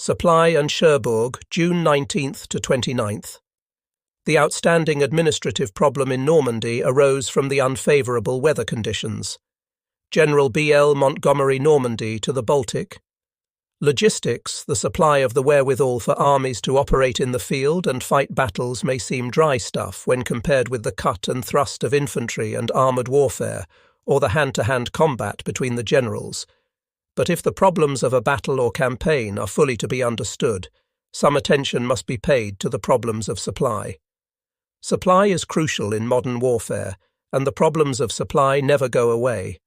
Supply and Cherbourg, June 19th to 29th. The outstanding administrative problem in Normandy arose from the unfavourable weather conditions. General B.L. Montgomery Normandy to the Baltic. Logistics, the supply of the wherewithal for armies to operate in the field and fight battles, may seem dry stuff when compared with the cut and thrust of infantry and armoured warfare, or the hand-to-hand combat between the generals. But if the problems of a battle or campaign are fully to be understood, some attention must be paid to the problems of supply. Supply is crucial in modern warfare, and the problems of supply never go away.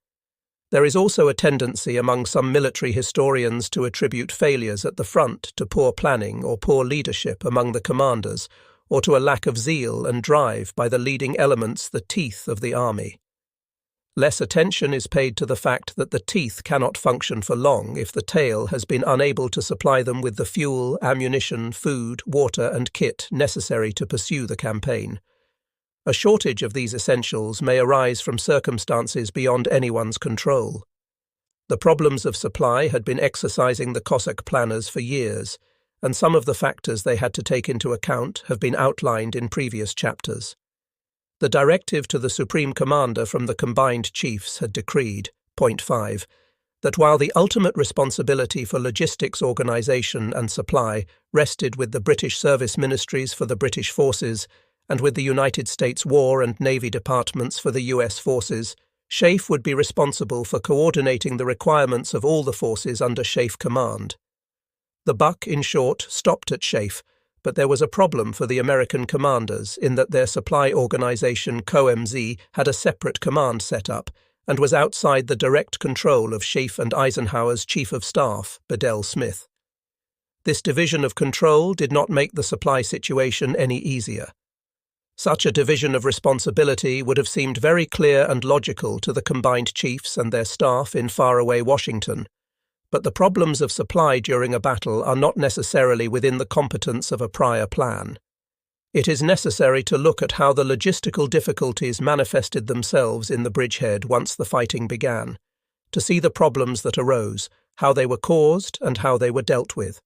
There is also a tendency among some military historians to attribute failures at the front to poor planning or poor leadership among the commanders, or to a lack of zeal and drive by the leading elements, the teeth of the army. Less attention is paid to the fact that the teeth cannot function for long if the tail has been unable to supply them with the fuel, ammunition, food, water and kit necessary to pursue the campaign. A shortage of these essentials may arise from circumstances beyond anyone's control. The problems of supply had been exercising the Cossack planners for years, and some of the factors they had to take into account have been outlined in previous chapters. The directive to the Supreme Commander from the combined chiefs had decreed, point 5, that while the ultimate responsibility for logistics organisation and supply rested with the British Service Ministries for the British forces and with the United States War and Navy departments for the US forces, SHAEF would be responsible for coordinating the requirements of all the forces under SHAEF command. The buck, in short, stopped at SHAEF, but there was a problem for the American commanders in that their supply organisation COMZ had a separate command set up and was outside the direct control of SHAEF and Eisenhower's Chief of Staff, Bedell Smith. This division of control did not make the supply situation any easier. Such a division of responsibility would have seemed very clear and logical to the combined chiefs and their staff in faraway Washington, but the problems of supply during a battle are not necessarily within the competence of a prior plan. It is necessary to look at how the logistical difficulties manifested themselves in the bridgehead once the fighting began, to see the problems that arose, how they were caused, and how they were dealt with.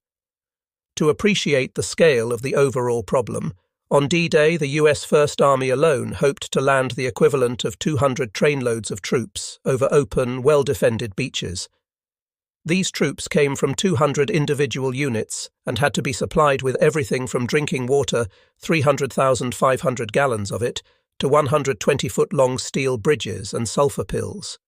To appreciate the scale of the overall problem, on D-Day the US First Army alone hoped to land the equivalent of 200 trainloads of troops over open, well-defended beaches. These troops came from 200 individual units and had to be supplied with everything from drinking water, 300,500 gallons of it, to 120-foot-long steel bridges and sulfur pills.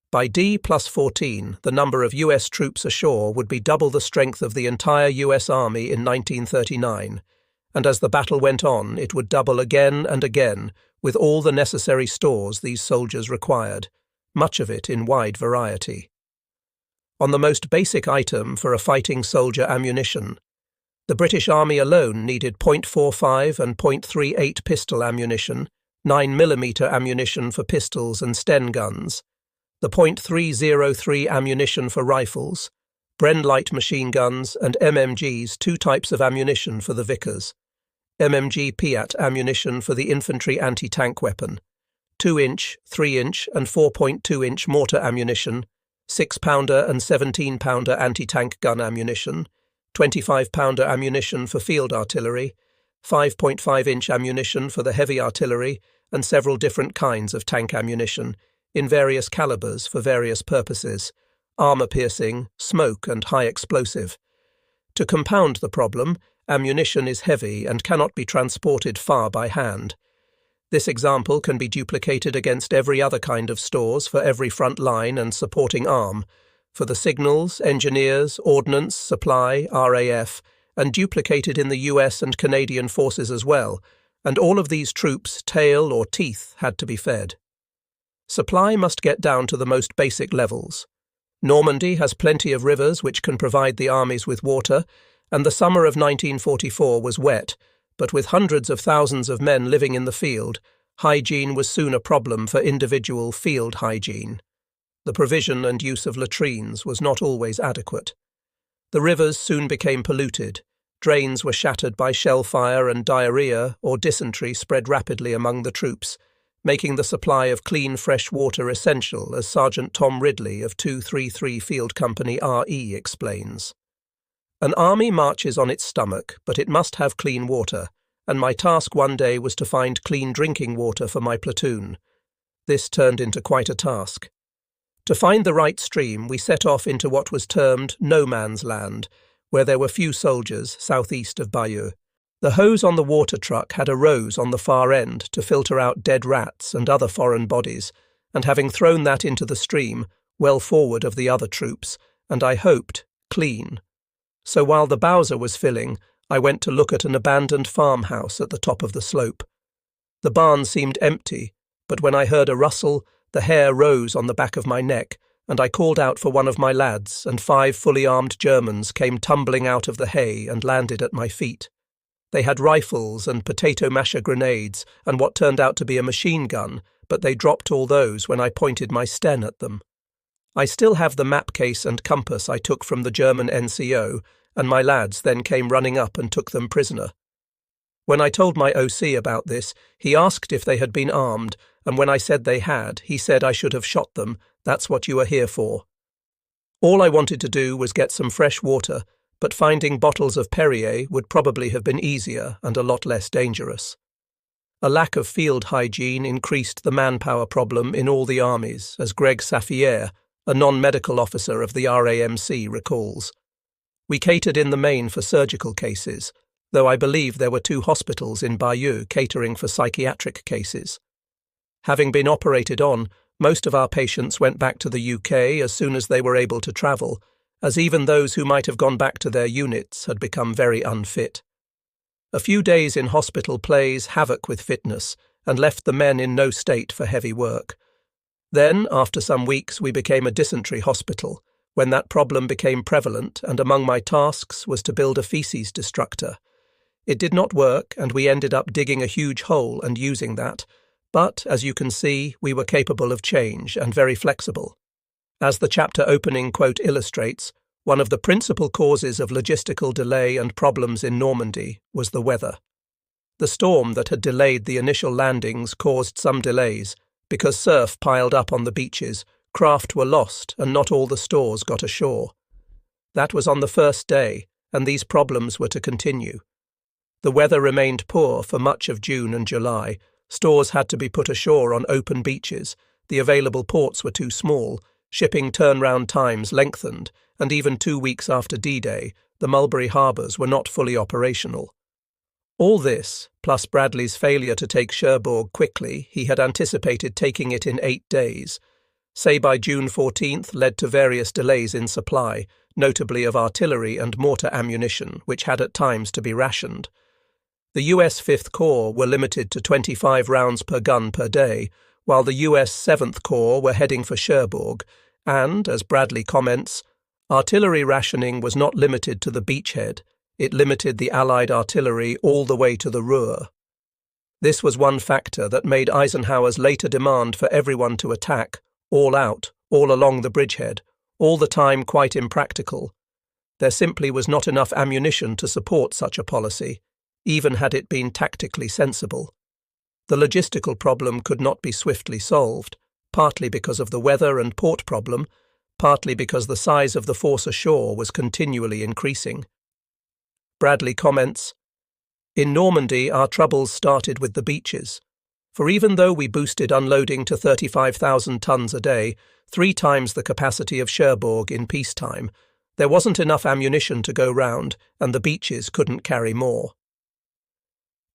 By D+14, the number of US troops ashore would be double the strength of the entire US Army in 1939, and as the battle went on, it would double again and again with all the necessary stores these soldiers required, much of it in wide variety. On the most basic item for a fighting soldier, ammunition, the British Army alone needed .45 and .38 pistol ammunition, 9mm ammunition for pistols and Sten guns, the .303 ammunition for rifles, Bren light machine guns and MMGs, two types of ammunition for the Vickers, MMG Piat ammunition for the infantry anti-tank weapon, 2-inch, 3-inch and 4.2-inch mortar ammunition, 6-pounder and 17-pounder anti-tank gun ammunition, 25-pounder ammunition for field artillery, 5.5-inch ammunition for the heavy artillery, and several different kinds of tank ammunition, in various calibers for various purposes, armour-piercing, smoke and high explosive. To compound the problem, ammunition is heavy and cannot be transported far by hand. This example can be duplicated against every other kind of stores for every front line and supporting arm, for the signals, engineers, ordnance, supply, RAF, and duplicated in the US and Canadian forces as well, and all of these troops' tail or teeth had to be fed. Supply must get down to the most basic levels. Normandy has plenty of rivers which can provide the armies with water, and the summer of 1944 was wet, but with hundreds of thousands of men living in the field, hygiene was soon a problem for individual field hygiene. The provision and use of latrines was not always adequate. The rivers soon became polluted, drains were shattered by shell fire, and diarrhea or dysentery spread rapidly among the troops, making the supply of clean fresh water essential, as Sergeant Tom Ridley of 233 Field Company RE explains. An army marches on its stomach, but it must have clean water, and my task one day was to find clean drinking water for my platoon. This turned into quite a task. To find the right stream, we set off into what was termed no man's land, where there were few soldiers southeast of Bayeux. The hose on the water truck had a rose on the far end to filter out dead rats and other foreign bodies, and having thrown that into the stream, well forward of the other troops, and I hoped, clean. So while the Bowser was filling, I went to look at an abandoned farmhouse at the top of the slope. The barn seemed empty, but when I heard a rustle, the hair rose on the back of my neck, and I called out for one of my lads, and 5 fully armed Germans came tumbling out of the hay and landed at my feet. They had rifles and potato masher grenades and what turned out to be a machine gun, but they dropped all those when I pointed my Sten at them. I still have the map case and compass I took from the German NCO, and my lads then came running up and took them prisoner. When I told my OC about this, he asked if they had been armed, and when I said they had, he said I should have shot them. That's what you are here for. All I wanted to do was get some fresh water, but finding bottles of Perrier would probably have been easier and a lot less dangerous. A lack of field hygiene increased the manpower problem in all the armies, as Greg Saffier, a non-medical officer of the RAMC, recalls. We catered in the main for surgical cases, though I believe there were 2 hospitals in Bayeux catering for psychiatric cases. Having been operated on, most of our patients went back to the UK as soon as they were able to travel, as even those who might have gone back to their units had become very unfit. A few days in hospital plays havoc with fitness and left the men in no state for heavy work. Then, after some weeks, we became a dysentery hospital, when that problem became prevalent, and among my tasks was to build a feces destructor. It did not work, and we ended up digging a huge hole and using that, but, as you can see, we were capable of change and very flexible. As the chapter opening quote illustrates, one of the principal causes of logistical delay and problems in Normandy was the weather. The storm that had delayed the initial landings caused some delays. Because surf piled up on the beaches, craft were lost and not all the stores got ashore. That was on the first day, and these problems were to continue. The weather remained poor for much of June and July. Stores had to be put ashore on open beaches, the available ports were too small, shipping turnaround times lengthened, and even 2 weeks after D-Day, the Mulberry harbours were not fully operational. All this, plus Bradley's failure to take Cherbourg quickly, he had anticipated taking it in 8 days, say by June 14th, led to various delays in supply, notably of artillery and mortar ammunition, which had at times to be rationed. The US 5th Corps were limited to 25 rounds per gun per day, while the US 7th Corps were heading for Cherbourg, and, as Bradley comments, artillery rationing was not limited to the beachhead. It limited the Allied artillery all the way to the Ruhr. This was one factor that made Eisenhower's later demand for everyone to attack, all out, all along the bridgehead, all the time quite impractical. There simply was not enough ammunition to support such a policy, even had it been tactically sensible. The logistical problem could not be swiftly solved, partly because of the weather and port problem, partly because the size of the force ashore was continually increasing. Bradley comments, "In Normandy, our troubles started with the beaches. For even though we boosted unloading to 35,000 tons a day, 3 times the capacity of Cherbourg in peacetime, there wasn't enough ammunition to go round, and the beaches couldn't carry more."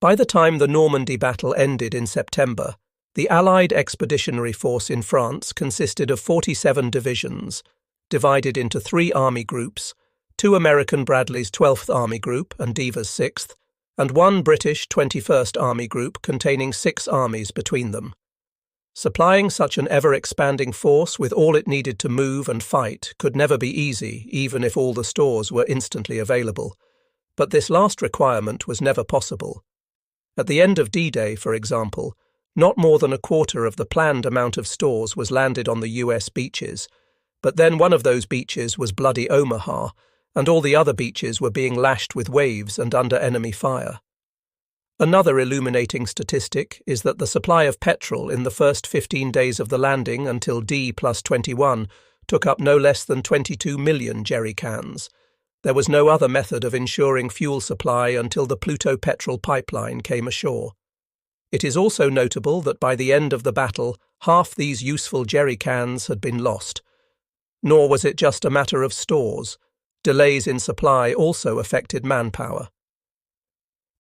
By the time the Normandy battle ended in September, the Allied expeditionary force in France consisted of 47 divisions, divided into 3 army groups, 2 American Bradley's 12th Army Group and Diva's 6th, and 1 British 21st Army Group containing 6 armies between them. Supplying such an ever-expanding force with all it needed to move and fight could never be easy, even if all the stores were instantly available. But this last requirement was never possible. At the end of D-Day, for example, not more than a quarter of the planned amount of stores was landed on the US beaches, but then one of those beaches was bloody Omaha, and all the other beaches were being lashed with waves and under enemy fire. Another illuminating statistic is that the supply of petrol in the first 15 days of the landing until D+21 took up no less than 22 million jerry cans. There was no other method of ensuring fuel supply until the Pluto petrol pipeline came ashore. It is also notable that by the end of the battle, half these useful jerry cans had been lost. Nor was it just a matter of stores. Delays in supply also affected manpower.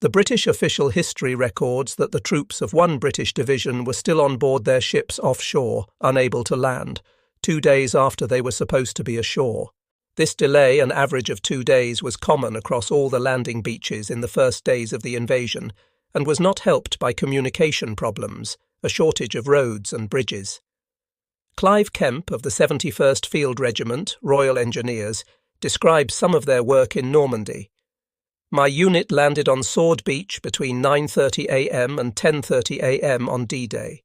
The British official history records that the troops of one British division were still on board their ships offshore, unable to land, 2 days after they were supposed to be ashore. This delay, an average of 2 days, was common across all the landing beaches in the first days of the invasion, and was not helped by communication problems, a shortage of roads and bridges. Clive Kemp of the 71st Field Regiment, Royal Engineers, describes some of their work in Normandy. My unit landed on Sword Beach between 9:30 a.m. and 10:30 a.m. on D-Day.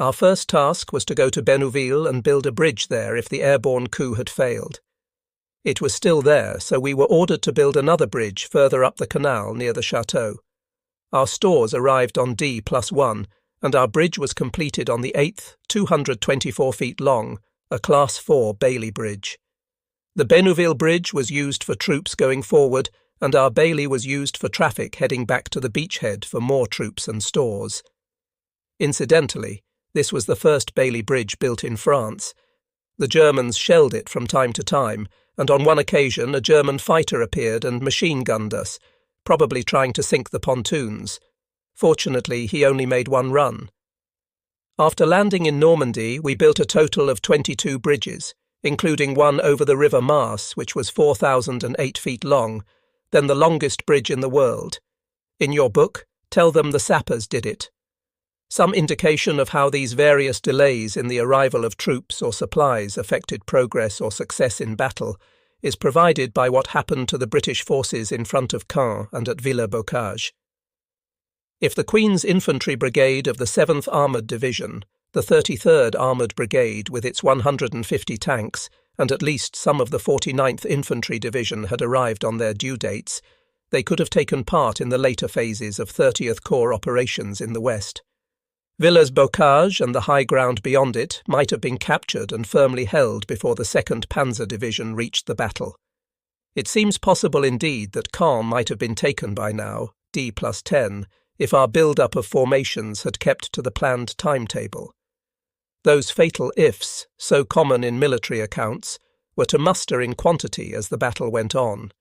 Our first task was to go to Bénouville and build a bridge there if the airborne coup had failed. It was still there, so we were ordered to build another bridge further up the canal near the chateau. Our stores arrived on D+1, and our bridge was completed on the 8th, 224 feet long, a Class 4 Bailey bridge. The Bénouville bridge was used for troops going forward, and our Bailey was used for traffic heading back to the beachhead for more troops and stores. Incidentally, this was the first Bailey bridge built in France. The Germans shelled it from time to time, and on one occasion a German fighter appeared and machine-gunned us, probably trying to sink the pontoons. Fortunately, he only made one run. After landing in Normandy, we built a total of 22 bridges, including one over the River Maas, which was 4,008 feet long, then the longest bridge in the world. In your book, tell them the sappers did it. Some indication of how these various delays in the arrival of troops or supplies affected progress or success in battle is provided by what happened to the British forces in front of Caen and at Villers-Bocage. If the Queen's Infantry Brigade of the 7th Armoured Division, the 33rd Armoured Brigade with its 150 tanks, and at least some of the 49th Infantry Division had arrived on their due dates, they could have taken part in the later phases of 30th Corps operations in the west. Villers-Bocage and the high ground beyond it might have been captured and firmly held before the 2nd Panzer Division reached the battle. It seems possible indeed that Caen might have been taken by now, D+10, if our build-up of formations had kept to the planned timetable. Those fatal ifs, so common in military accounts, were to muster in quantity as the battle went on.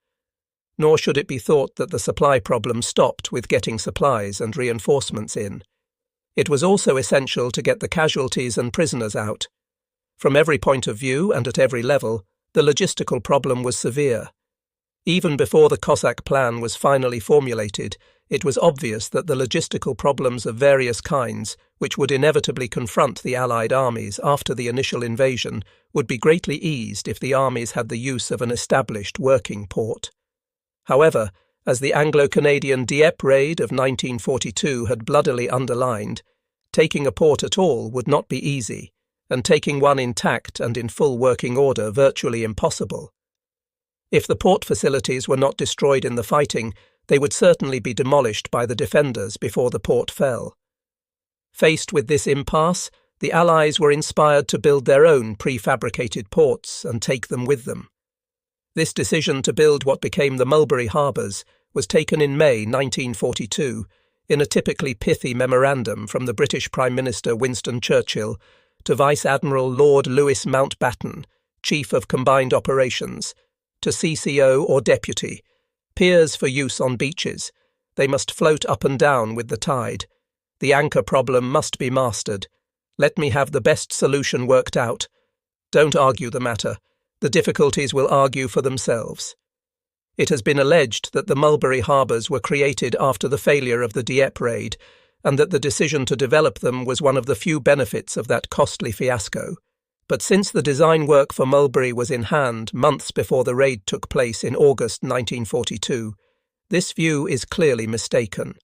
Nor should it be thought that the supply problem stopped with getting supplies and reinforcements in. It was also essential to get the casualties and prisoners out. From every point of view and at every level, the logistical problem was severe. Even before the Cossack plan was finally formulated, it was obvious that the logistical problems of various kinds, which would inevitably confront the Allied armies after the initial invasion, would be greatly eased if the armies had the use of an established working port. However, as the Anglo-Canadian Dieppe raid of 1942 had bloodily underlined, taking a port at all would not be easy, and taking one intact and in full working order virtually impossible. If the port facilities were not destroyed in the fighting, they would certainly be demolished by the defenders before the port fell. Faced with this impasse, the Allies were inspired to build their own prefabricated ports and take them with them. This decision to build what became the Mulberry Harbours was taken in May 1942 in a typically pithy memorandum from the British Prime Minister Winston Churchill to Vice Admiral Lord Louis Mountbatten, Chief of Combined Operations, to CCO or Deputy, piers for use on beaches. They must float up and down with the tide. The anchor problem must be mastered. Let me have the best solution worked out. Don't argue the matter. The difficulties will argue for themselves. It has been alleged that the Mulberry Harbours were created after the failure of the Dieppe raid, and that the decision to develop them was one of the few benefits of that costly fiasco. But since the design work for Mulberry was in hand months before the raid took place in August 1942, this view is clearly mistaken.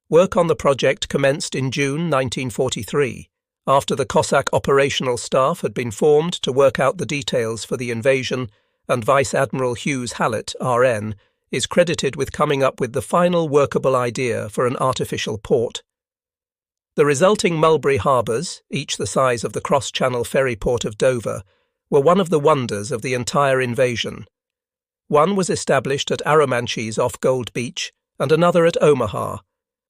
Work on the project commenced in June 1943, after the Cossack operational staff had been formed to work out the details for the invasion, and Vice Admiral Hughes Hallett, RN, is credited with coming up with the final workable idea for an artificial port. The resulting Mulberry Harbours, each the size of the cross-channel ferry port of Dover, were one of the wonders of the entire invasion. One was established at Arromanches off Gold Beach and another at Omaha,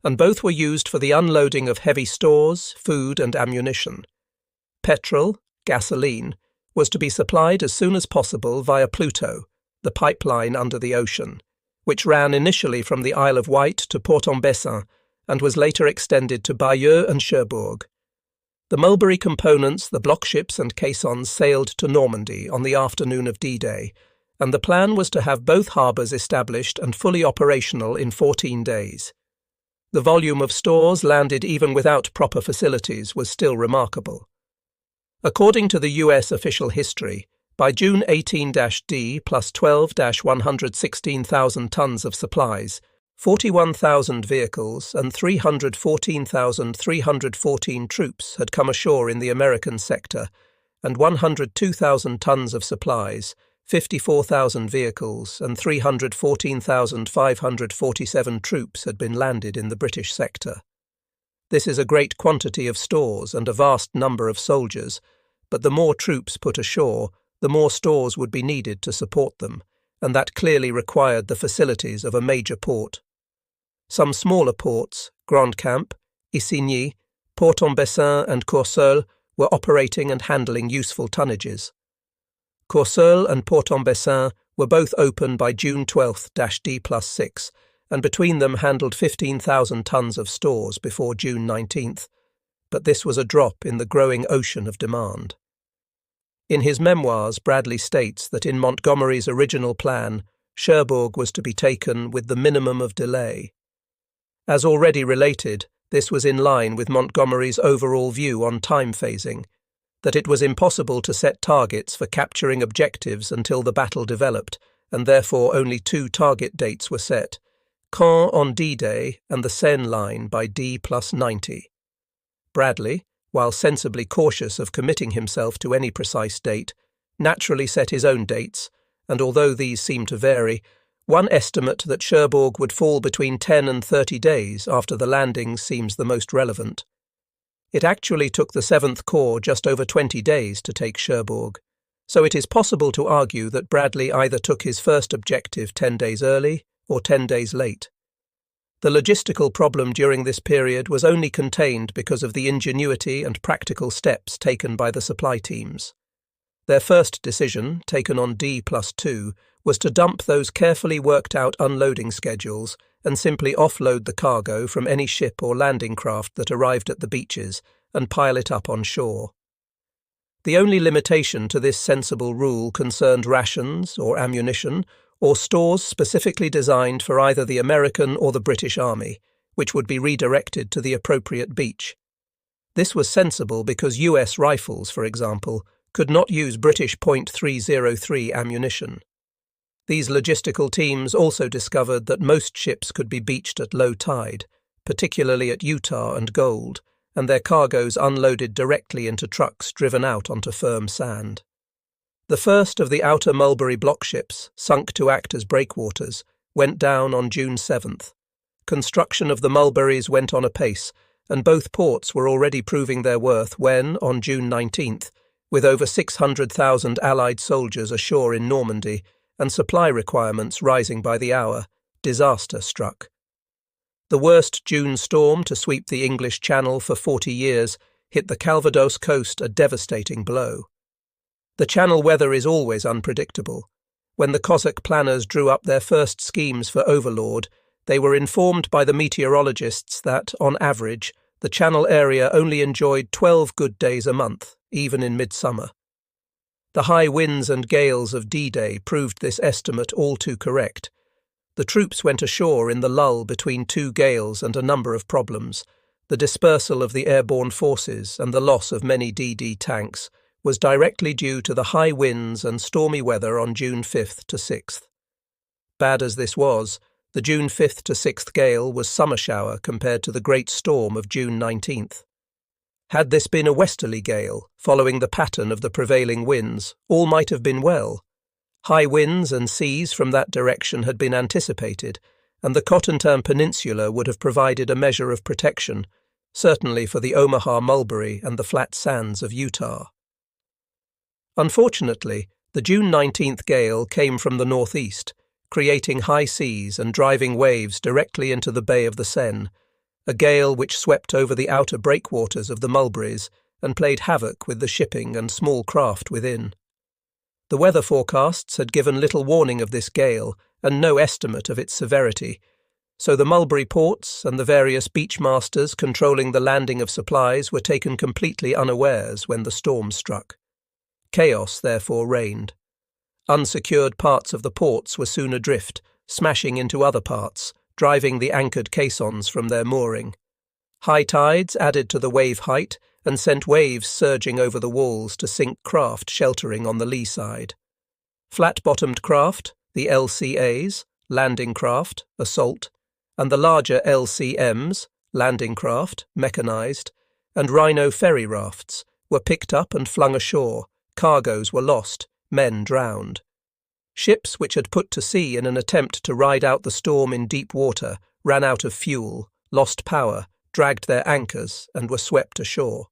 and both were used for the unloading of heavy stores, food and ammunition. Petrol, gasoline, was to be supplied as soon as possible via Pluto, the pipeline under the ocean, which ran initially from the Isle of Wight to Port-en-Bessin and was later extended to Bayeux and Cherbourg. The Mulberry components, the blockships and caissons sailed to Normandy on the afternoon of D-Day, and the plan was to have both harbours established and fully operational in 14 days. The volume of stores landed even without proper facilities was still remarkable. According to the US official history, by June 18-D plus 12-116,000 tons of supplies, 41,000 vehicles and 314,314 troops had come ashore in the American sector, and 102,000 tons of supplies, 54,000 vehicles and 314,547 troops had been landed in the British sector. This is a great quantity of stores and a vast number of soldiers, but the more troops put ashore, the more stores would be needed to support them, and that clearly required the facilities of a major port. Some smaller ports, Grand Camp, Isigny, Port-en-Bessin and Courseulles, were operating and handling useful tonnages. Courseulles and Port-en-Bessin were both open by June 12-D plus 6, and between them handled 15,000 tons of stores before June 19th, but this was a drop in the growing ocean of demand. In his memoirs, Bradley states that in Montgomery's original plan, Cherbourg was to be taken with the minimum of delay. As already related, this was in line with Montgomery's overall view on time phasing, that it was impossible to set targets for capturing objectives until the battle developed, and therefore only 2 target dates were set, Caen on D-Day and the Seine line by D plus 90. Bradley, while sensibly cautious of committing himself to any precise date, naturally set his own dates, and although these seem to vary, one estimate that Cherbourg would fall between 10 and 30 days after the landing seems the most relevant. It actually took the 7th Corps just over 20 days to take Cherbourg, so it is possible to argue that Bradley either took his first objective 10 days early or 10 days late. The logistical problem during this period was only contained because of the ingenuity and practical steps taken by the supply teams. Their first decision, taken on D plus 2, was to dump those carefully worked-out unloading schedules and simply offload the cargo from any ship or landing craft that arrived at the beaches and pile it up on shore. The only limitation to this sensible rule concerned rations or ammunition or stores specifically designed for either the American or the British Army, which would be redirected to the appropriate beach. This was sensible because US rifles, for example, could not use British .303 ammunition. These logistical teams also discovered that most ships could be beached at low tide, particularly at Utah and Gold, and their cargoes unloaded directly into trucks driven out onto firm sand. The first of the outer Mulberry blockships, sunk to act as breakwaters, went down on June 7th. Construction of the Mulberries went on apace, and both ports were already proving their worth when, on June 19th, with over 600,000 Allied soldiers ashore in Normandy and supply requirements rising by the hour, disaster struck. The worst June storm to sweep the English Channel for 40 years hit the Calvados coast a devastating blow. The Channel weather is always unpredictable. When the Cossack planners drew up their first schemes for Overlord, they were informed by the meteorologists that, on average, the Channel area only enjoyed 12 good days a month, even in midsummer. The high winds and gales of D-Day proved this estimate all too correct. The troops went ashore in the lull between 2 gales and a number of problems. The dispersal of the airborne forces and the loss of many DD tanks was directly due to the high winds and stormy weather on June 5th to 6th. Bad as this was, the June 5th to 6th gale was summer shower compared to the great storm of June 19th. Had this been a westerly gale, following the pattern of the prevailing winds, all might have been well. High winds and seas from that direction had been anticipated, and the Cottontown Peninsula would have provided a measure of protection, certainly for the Omaha Mulberry and the flat sands of Utah. Unfortunately, The June 19th gale came from the northeast, creating high seas and driving waves directly into the Bay of the Seine, a gale which swept over the outer breakwaters of the Mulberries and played havoc with the shipping and small craft within. The weather forecasts had given little warning of this gale and no estimate of its severity, so the Mulberry ports and the various beachmasters controlling the landing of supplies were taken completely unawares when the storm struck. Chaos therefore reigned. Unsecured parts of the ports were soon adrift, smashing into other parts, driving the anchored caissons from their mooring. High tides added to the wave height and sent waves surging over the walls to sink craft sheltering on the lee side. Flat-bottomed craft, the LCAs, landing craft, assault, and the larger LCMs, landing craft, mechanized, and rhino ferry rafts, were picked up and flung ashore, cargoes were lost, men drowned. Ships which had put to sea in an attempt to ride out the storm in deep water ran out of fuel, lost power, dragged their anchors, and were swept ashore.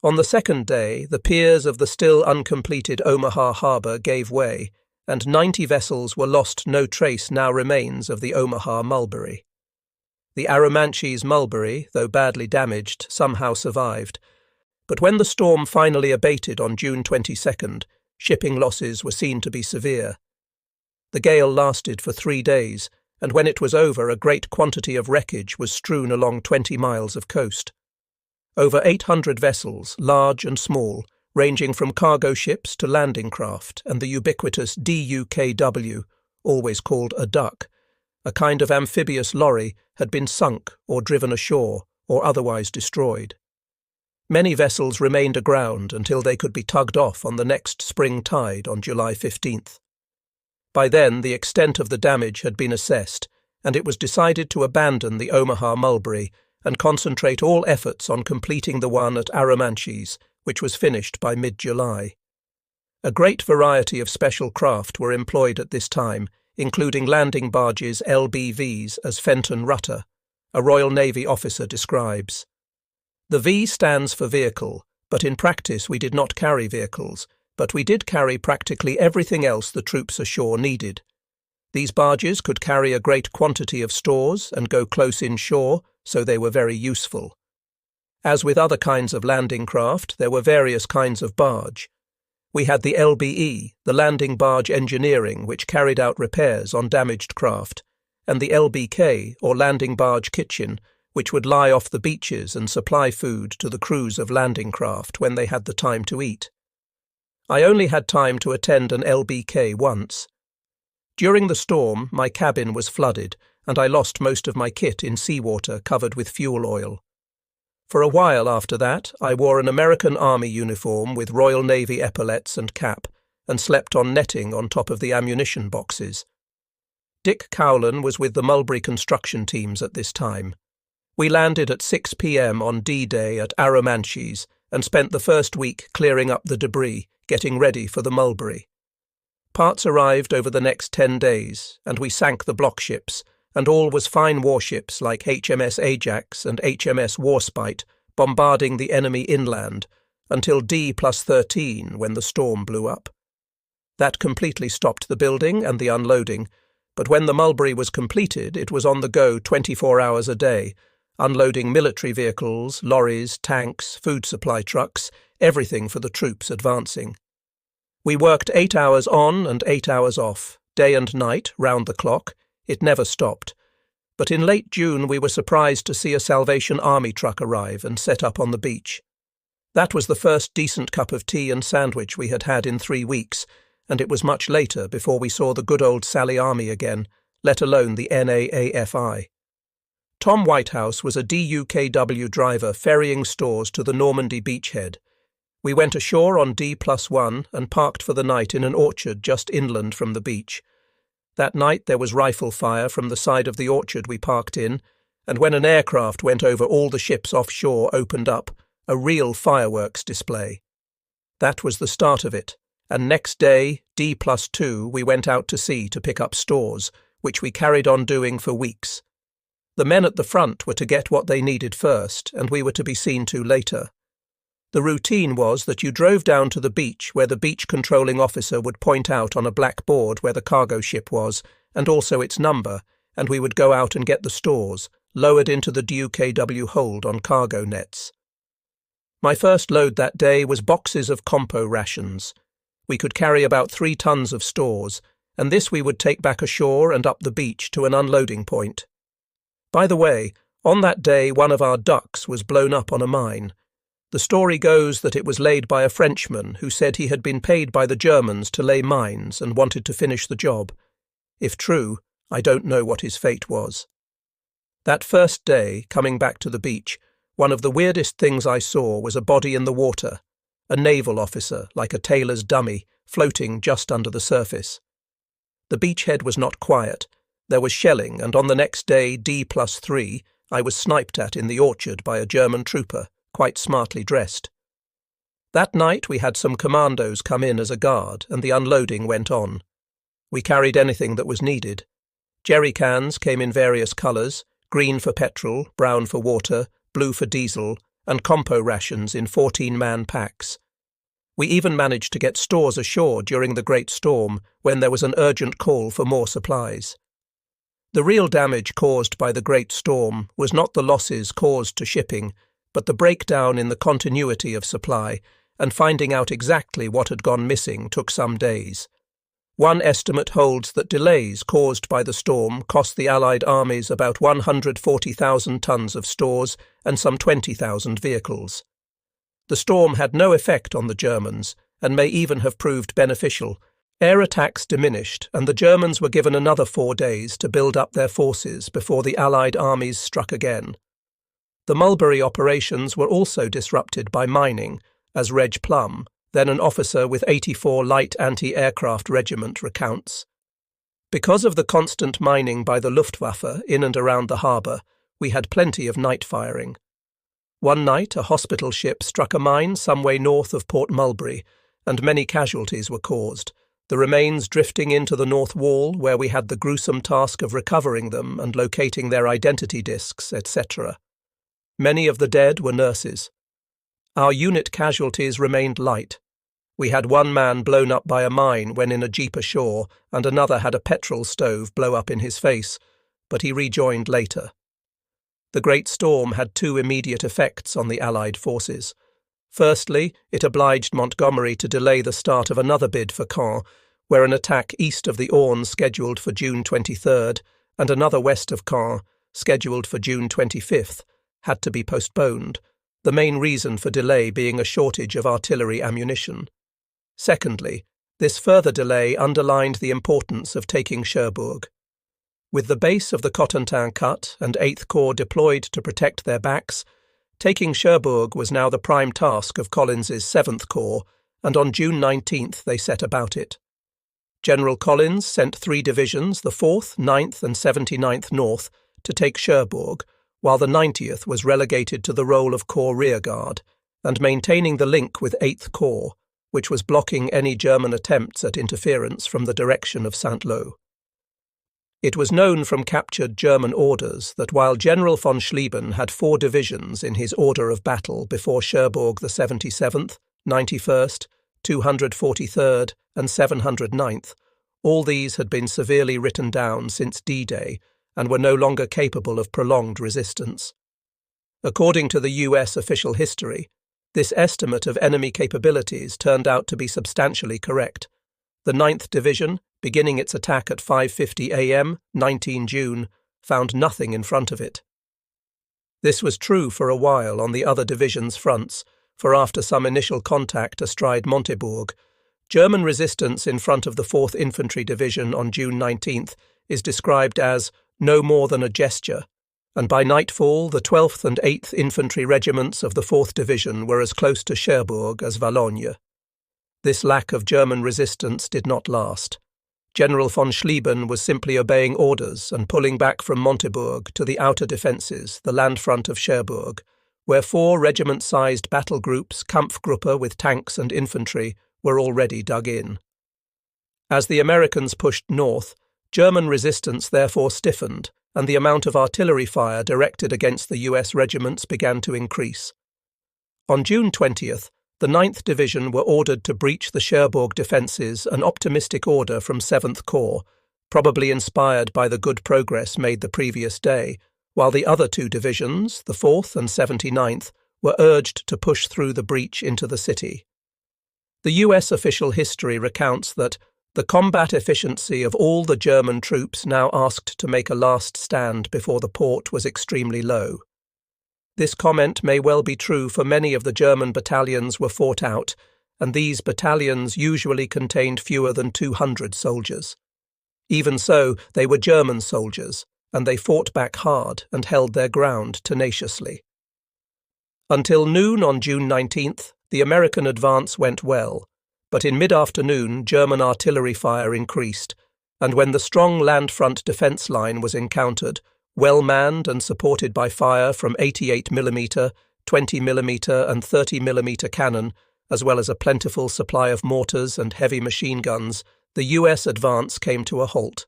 On the second day, the piers of the still uncompleted Omaha harbour gave way, and 90 vessels were lost. No trace now remains of the Omaha Mulberry. The Arromanches Mulberry, though badly damaged, somehow survived, but when the storm finally abated on June 22nd, shipping losses were seen to be severe. The gale lasted for 3 days, and when it was over, a great quantity of wreckage was strewn along 20 miles of coast. Over 800 vessels, large and small, ranging from cargo ships to landing craft, and the ubiquitous DUKW, always called a duck, a kind of amphibious lorry, had been sunk or driven ashore or otherwise destroyed. Many vessels remained aground until they could be tugged off on the next spring tide on July 15th. By then the extent of the damage had been assessed, and it was decided to abandon the Omaha Mulberry and concentrate all efforts on completing the one at Arromanches, which was finished by mid-July. A great variety of special craft were employed at this time, including landing barges LBVs, as Fenton Rutter, a Royal Navy officer, describes. The V stands for vehicle, but in practice we did not carry vehicles, but we did carry practically everything else the troops ashore needed. These barges could carry a great quantity of stores and go close inshore, so they were very useful. As with other kinds of landing craft, there were various kinds of barge. We had the LBE, the landing barge engineering, which carried out repairs on damaged craft, and the LBK, or landing barge kitchen, which would lie off the beaches and supply food to the crews of landing craft when they had the time to eat. I only had time to attend an LBK once. During the storm, my cabin was flooded, and I lost most of my kit in seawater covered with fuel oil. For a while after that, I wore an American Army uniform with Royal Navy epaulets and cap, and slept on netting on top of the ammunition boxes. Dick Cowlan was with the Mulberry construction teams at this time. We landed at 6 p.m. on D-Day at Arromanches and spent the first week clearing up the debris, getting ready for the Mulberry. Parts arrived over the next 10 days, and we sank the block ships, and all was fine warships like HMS Ajax and HMS Warspite bombarding the enemy inland until D+13 when the storm blew up. That completely stopped the building and the unloading, but when the Mulberry was completed it was on the go 24 hours a day, unloading military vehicles, lorries, tanks, food supply trucks, everything for the troops advancing. We worked 8 hours on and 8 hours off, day and night, round the clock. It never stopped. But in late June we were surprised to see a Salvation Army truck arrive and set up on the beach. That was the first decent cup of tea and sandwich we had had in 3 weeks, and it was much later before we saw the good old Sally Army again, let alone the NAAFI. Tom Whitehouse was a DUKW driver ferrying stores to the Normandy beachhead. We went ashore on D+1 and parked for the night in an orchard just inland from the beach. That night there was rifle fire from the side of the orchard we parked in, and when an aircraft went over all the ships offshore opened up, a real fireworks display. That was the start of it, and next day, D+2, we went out to sea to pick up stores, which we carried on doing for weeks. The men at the front were to get what they needed first, and we were to be seen to later. The routine was that you drove down to the beach where the beach controlling officer would point out on a black board where the cargo ship was, and also its number, and we would go out and get the stores, lowered into the DUKW hold on cargo nets. My first load that day was boxes of compo rations. We could carry about 3 tons of stores, and this we would take back ashore and up the beach to an unloading point. By the way, on that day one of our ducks was blown up on a mine. The story goes that it was laid by a Frenchman who said he had been paid by the Germans to lay mines and wanted to finish the job. If true, I don't know what his fate was. That first day, coming back to the beach, one of the weirdest things I saw was a body in the water, a naval officer, like a tailor's dummy, floating just under the surface. The beachhead was not quiet. There was shelling, and on the next day, D+3, I was sniped at in the orchard by a German trooper, quite smartly dressed. That night we had some commandos come in as a guard, and the unloading went on. We carried anything that was needed. Jerry cans came in various colours, green for petrol, brown for water, blue for diesel, and compo rations in 14-man packs. We even managed to get stores ashore during the Great Storm when there was an urgent call for more supplies. The real damage caused by the Great Storm was not the losses caused to shipping, but the breakdown in the continuity of supply, and finding out exactly what had gone missing took some days. One estimate holds that delays caused by the storm cost the Allied armies about 140,000 tons of stores and some 20,000 vehicles. The storm had no effect on the Germans, and may even have proved beneficial. Air attacks diminished, and the Germans were given another 4 days to build up their forces before the Allied armies struck again. The Mulberry operations were also disrupted by mining, as Reg Plum, then an officer with 84 Light Anti-Aircraft Regiment, recounts. Because of the constant mining by the Luftwaffe in and around the harbour, we had plenty of night firing. One night a hospital ship struck a mine some way north of Port Mulberry, and many casualties were caused, the remains drifting into the north wall where we had the gruesome task of recovering them and locating their identity discs, etc. Many of the dead were nurses. Our unit casualties remained light. We had one man blown up by a mine when in a jeep ashore, and another had a petrol stove blow up in his face, but he rejoined later. The Great Storm had 2 immediate effects on the Allied forces. Firstly, it obliged Montgomery to delay the start of another bid for Caen, where an attack east of the Orne scheduled for June 23rd, and another west of Caen, scheduled for June 25th, had to be postponed, the main reason for delay being a shortage of artillery ammunition. Secondly, this further delay underlined the importance of taking Cherbourg. With the base of the Cotentin cut and 8th Corps deployed to protect their backs, taking Cherbourg was now the prime task of Collins's 7th Corps, and on June 19th they set about it. General Collins sent 3 divisions, the 4th, 9th and 79th North, to take Cherbourg, while the 90th was relegated to the role of Corps rearguard, and maintaining the link with 8th Corps, which was blocking any German attempts at interference from the direction of Saint-Lô. It was known from captured German orders that while General von Schlieben had 4 divisions in his order of battle before Cherbourg, the 77th, 91st, 243rd and 709th, all these had been severely written down since D-Day and were no longer capable of prolonged resistance. According to the US official history, this estimate of enemy capabilities turned out to be substantially correct. The 9th Division, beginning its attack at 5:50 a.m., 19 June, found nothing in front of it. This was true for a while on the other divisions' fronts, for after some initial contact astride Montebourg, German resistance in front of the 4th Infantry Division on June 19th is described as no more than a gesture, and by nightfall the 12th and 8th Infantry Regiments of the 4th Division were as close to Cherbourg as Valognes. This lack of German resistance did not last. General von Schlieben was simply obeying orders and pulling back from Montebourg to the outer defences, the land front of Cherbourg, where 4 regiment-sized battle groups, Kampfgruppe with tanks and infantry, were already dug in. As the Americans pushed north, German resistance therefore stiffened, and the amount of artillery fire directed against the US regiments began to increase. On June 20th, the 9th Division were ordered to breach the Cherbourg defences, an optimistic order from 7th Corps, probably inspired by the good progress made the previous day, while the other two divisions, the 4th and 79th, were urged to push through the breach into the city. The US official history recounts that the combat efficiency of all the German troops now asked to make a last stand before the port was extremely low. This comment may well be true, for many of the German battalions were fought out, and these battalions usually contained fewer than 200 soldiers. Even so, they were German soldiers, and they fought back hard and held their ground tenaciously. Until noon on June 19th, the American advance went well, but in mid-afternoon German artillery fire increased, and when the strong land front defence line was encountered, well manned and supported by fire from 88mm, 20mm and 30mm cannon, as well as a plentiful supply of mortars and heavy machine guns, the US advance came to a halt.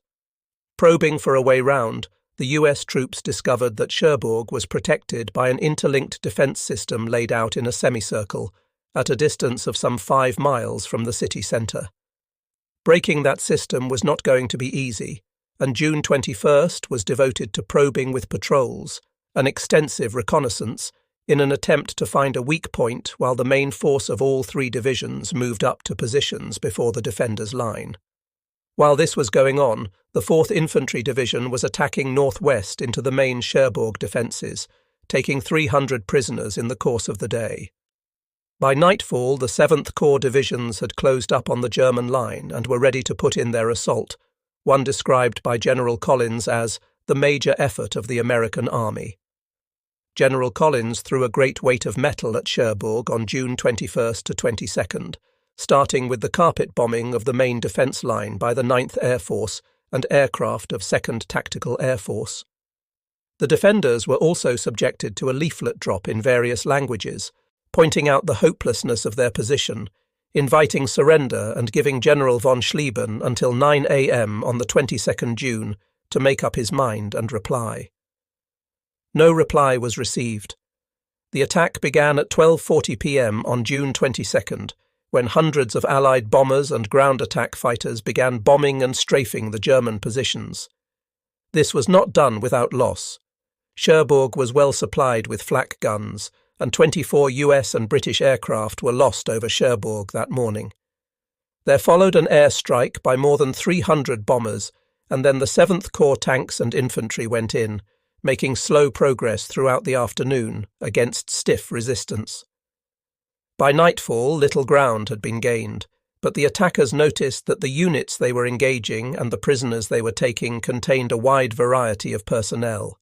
Probing for a way round, the US troops discovered that Cherbourg was protected by an interlinked defence system laid out in a semicircle, at a distance of some 5 miles from the city centre. Breaking that system was not going to be easy, and June 21st was devoted to probing with patrols, an extensive reconnaissance, in an attempt to find a weak point while the main force of all 3 divisions moved up to positions before the defenders' line. While this was going on, the 4th Infantry Division was attacking northwest into the main Cherbourg defences, taking 300 prisoners in the course of the day. By nightfall, the 7th Corps divisions had closed up on the German line and were ready to put in their assault, one described by General Collins as the major effort of the American army. General Collins threw a great weight of metal at Cherbourg on June 21st to 22nd, starting with the carpet bombing of the main defence line by the 9th Air Force and aircraft of 2nd Tactical Air Force. The defenders were also subjected to a leaflet drop in various languages, pointing out the hopelessness of their position, inviting surrender and giving General von Schlieben until 9 a.m. on the 22nd June to make up his mind and reply. No reply was received. The attack began at 12:40 p.m. on June 22nd, when hundreds of Allied bombers and ground attack fighters began bombing and strafing the German positions. This was not done without loss. Cherbourg was well supplied with flak guns, and 24 US and British aircraft were lost over Cherbourg that morning. There followed an air strike by more than 300 bombers, and then the 7th Corps tanks and infantry went in, making slow progress throughout the afternoon against stiff resistance. By nightfall, little ground had been gained, but the attackers noticed that the units they were engaging and the prisoners they were taking contained a wide variety of personnel.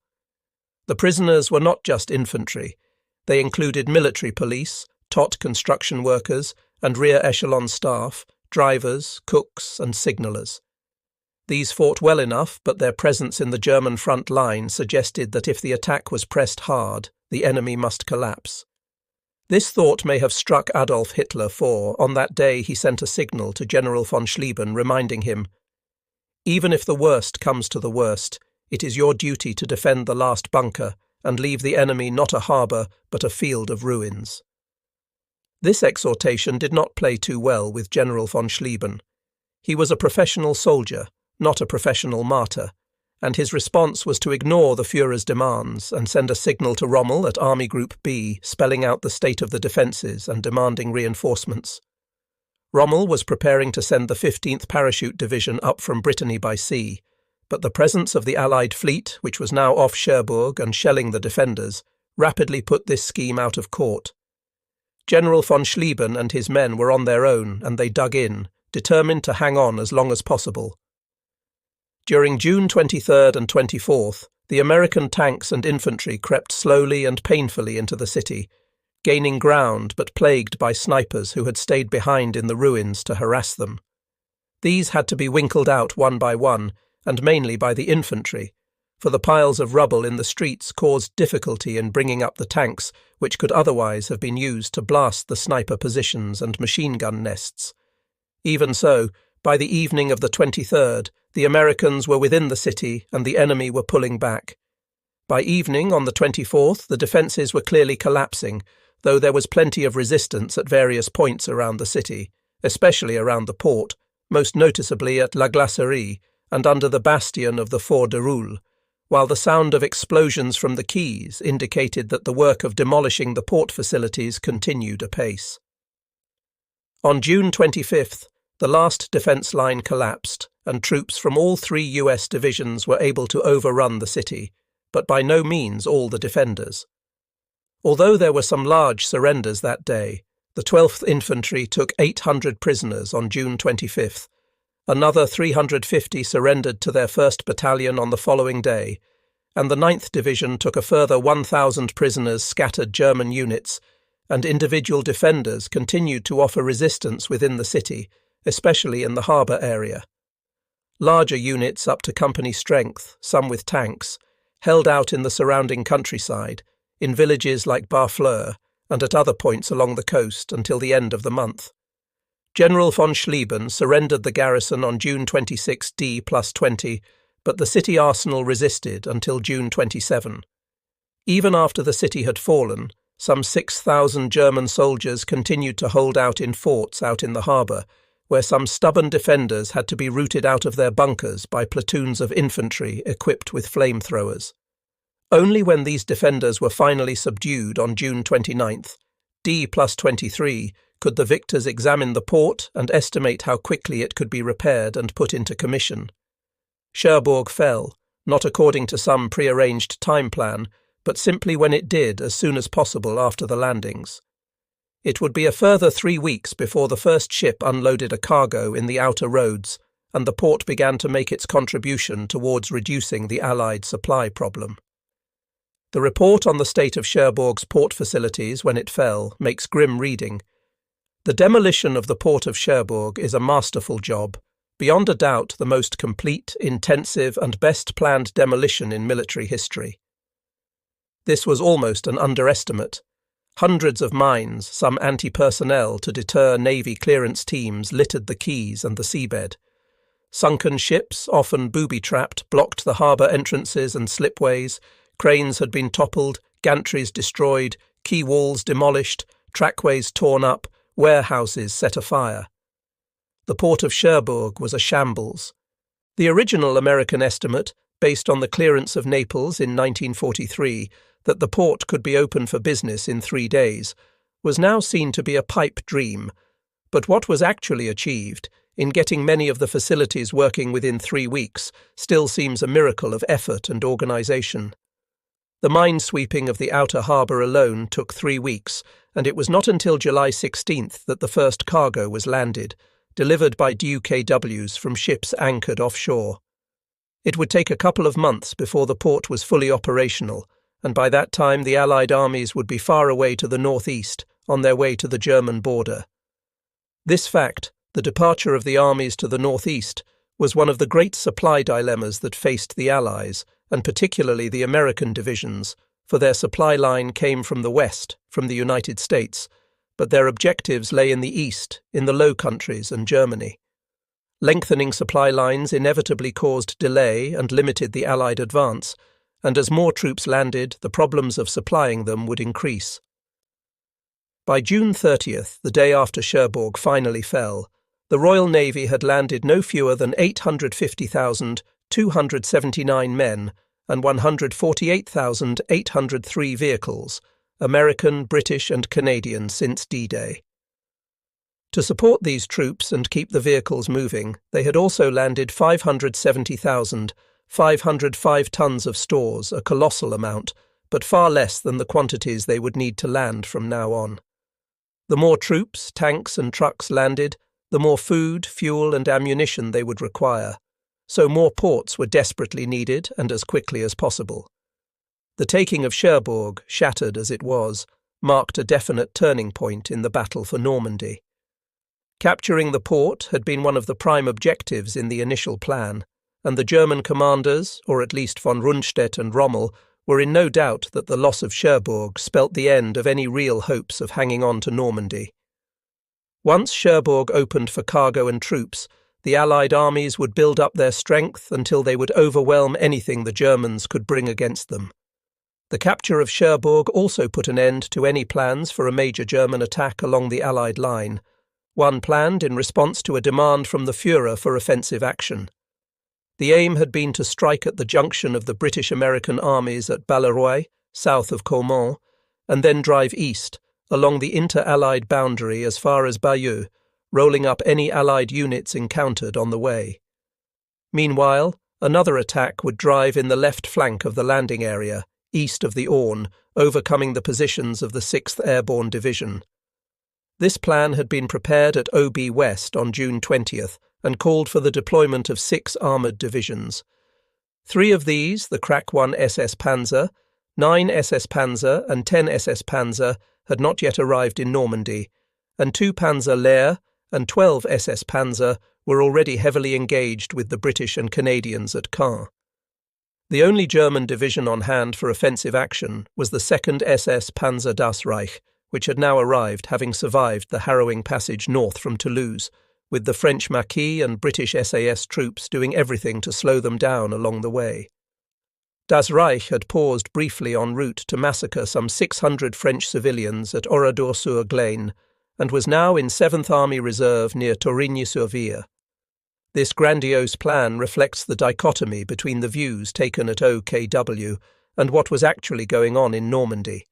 The prisoners were not just infantry. They included military police, TOT construction workers, and rear echelon staff, drivers, cooks, and signallers. These fought well enough, but their presence in the German front line suggested that if the attack was pressed hard, the enemy must collapse. This thought may have struck Adolf Hitler, for on that day he sent a signal to General von Schlieben reminding him, "Even if the worst comes to the worst, it is your duty to defend the last bunker and leave the enemy not a harbour but a field of ruins." This exhortation did not play too well with General von Schlieben. He was a professional soldier, not a professional martyr, and his response was to ignore the Führer's demands and send a signal to Rommel at Army Group B, spelling out the state of the defences and demanding reinforcements. Rommel was preparing to send the 15th Parachute Division up from Brittany by sea, but the presence of the Allied fleet, which was now off Cherbourg and shelling the defenders, rapidly put this scheme out of court. General von Schlieben and his men were on their own, and they dug in, determined to hang on as long as possible. During June 23rd and 24th, the American tanks and infantry crept slowly and painfully into the city, gaining ground but plagued by snipers who had stayed behind in the ruins to harass them. These had to be winkled out one by one, and mainly by the infantry, for the piles of rubble in the streets caused difficulty in bringing up the tanks, which could otherwise have been used to blast the sniper positions and machine gun nests. Even so, by the evening of the 23rd, the Americans were within the city and the enemy were pulling back. By evening on the 24th, the defences were clearly collapsing, though there was plenty of resistance at various points around the city, especially around the port, most noticeably at La Glacerie and under the bastion of the Fort de Roule, while the sound of explosions from the quays indicated that the work of demolishing the port facilities continued apace. On June 25th, the last defence line collapsed, and troops from all 3 US divisions were able to overrun the city, but by no means all the defenders. Although there were some large surrenders that day, the 12th Infantry took 800 prisoners on June 25th, another 350 surrendered to their 1st Battalion on the following day, and the 9th Division took a further 1,000 prisoners scattered German units, and individual defenders continued to offer resistance within the city, especially in the harbour area. Larger units up to company strength, some with tanks, held out in the surrounding countryside, in villages like Barfleur, and at other points along the coast until the end of the month. General von Schlieben surrendered the garrison on June 26 D+20, but the city arsenal resisted until June 27. Even after the city had fallen, some 6,000 German soldiers continued to hold out in forts out in the harbour, where some stubborn defenders had to be rooted out of their bunkers by platoons of infantry equipped with flamethrowers. Only when these defenders were finally subdued on June 29th, D+23, could the victors examine the port and estimate how quickly it could be repaired and put into commission. Cherbourg fell, not according to some prearranged time plan, but simply when it did as soon as possible after the landings. It would be a further 3 weeks before the first ship unloaded a cargo in the outer roads, and the port began to make its contribution towards reducing the Allied supply problem. The report on the state of Cherbourg's port facilities when it fell makes grim reading. The demolition of the port of Cherbourg is a masterful job, beyond a doubt the most complete, intensive and best-planned demolition in military history. This was almost an underestimate. Hundreds of mines, some anti-personnel to deter Navy clearance teams, littered the quays and the seabed. Sunken ships, often booby-trapped, blocked the harbour entrances and slipways. Cranes had been toppled, gantries destroyed, quay walls demolished, trackways torn up, warehouses set afire. The port of Cherbourg was a shambles. The original American estimate, based on the clearance of Naples in 1943, that the port could be open for business in 3 days, was now seen to be a pipe dream, but what was actually achieved, in getting many of the facilities working within 3 weeks, still seems a miracle of effort and organisation. The minesweeping of the outer harbour alone took 3 weeks, and it was not until July 16th that the first cargo was landed, delivered by UKWs from ships anchored offshore. It would take a couple of months before the port was fully operational, and by that time the Allied armies would be far away to the northeast, on their way to the German border. This fact, the departure of the armies to the northeast, was one of the great supply dilemmas that faced the Allies, and particularly the American divisions, for their supply line came from the west, from the United States, but their objectives lay in the east, in the Low Countries and Germany. Lengthening supply lines inevitably caused delay and limited the Allied advance, and as more troops landed, the problems of supplying them would increase. By June 30th, the day after Cherbourg finally fell, the Royal Navy had landed no fewer than 850,279 men and 148,803 vehicles, American, British and Canadian, since D-Day. To support these troops and keep the vehicles moving, they had also landed 570,505 tons of stores, a colossal amount, but far less than the quantities they would need to land from now on. The more troops, tanks and trucks landed, the more food, fuel and ammunition they would require, so more ports were desperately needed and as quickly as possible. The taking of Cherbourg, shattered as it was, marked a definite turning point in the battle for Normandy. Capturing the port had been one of the prime objectives in the initial plan, and the German commanders, or at least von Rundstedt and Rommel, were in no doubt that the loss of Cherbourg spelt the end of any real hopes of hanging on to Normandy. Once Cherbourg opened for cargo and troops, the Allied armies would build up their strength until they would overwhelm anything the Germans could bring against them. The capture of Cherbourg also put an end to any plans for a major German attack along the Allied line, one planned in response to a demand from the Führer for offensive action. The aim had been to strike at the junction of the British-American armies at Balleroy, south of Caumont, and then drive east, along the inter-Allied boundary as far as Bayeux, rolling up any Allied units encountered on the way. Meanwhile, another attack would drive in the left flank of the landing area, east of the Orne, overcoming the positions of the 6th Airborne Division. This plan had been prepared at OB West on June 20th and called for the deployment of 6 armoured divisions. 3 of these, the Crack 1 SS Panzer, 9 SS Panzer and 10 SS Panzer, had not yet arrived in Normandy, and 2 Panzer Lehr and 12 SS Panzer were already heavily engaged with the British and Canadians at Caen. The only German division on hand for offensive action was the 2nd SS Panzer Das Reich, which had now arrived, having survived the harrowing passage north from Toulouse, with the French Maquis and British SAS troops doing everything to slow them down along the way. Das Reich had paused briefly en route to massacre some 600 French civilians at Oradour-sur-Glane, and was now in 7th Army Reserve near Torigny-sur-Vire. This grandiose plan reflects the dichotomy between the views taken at OKW and what was actually going on in Normandy.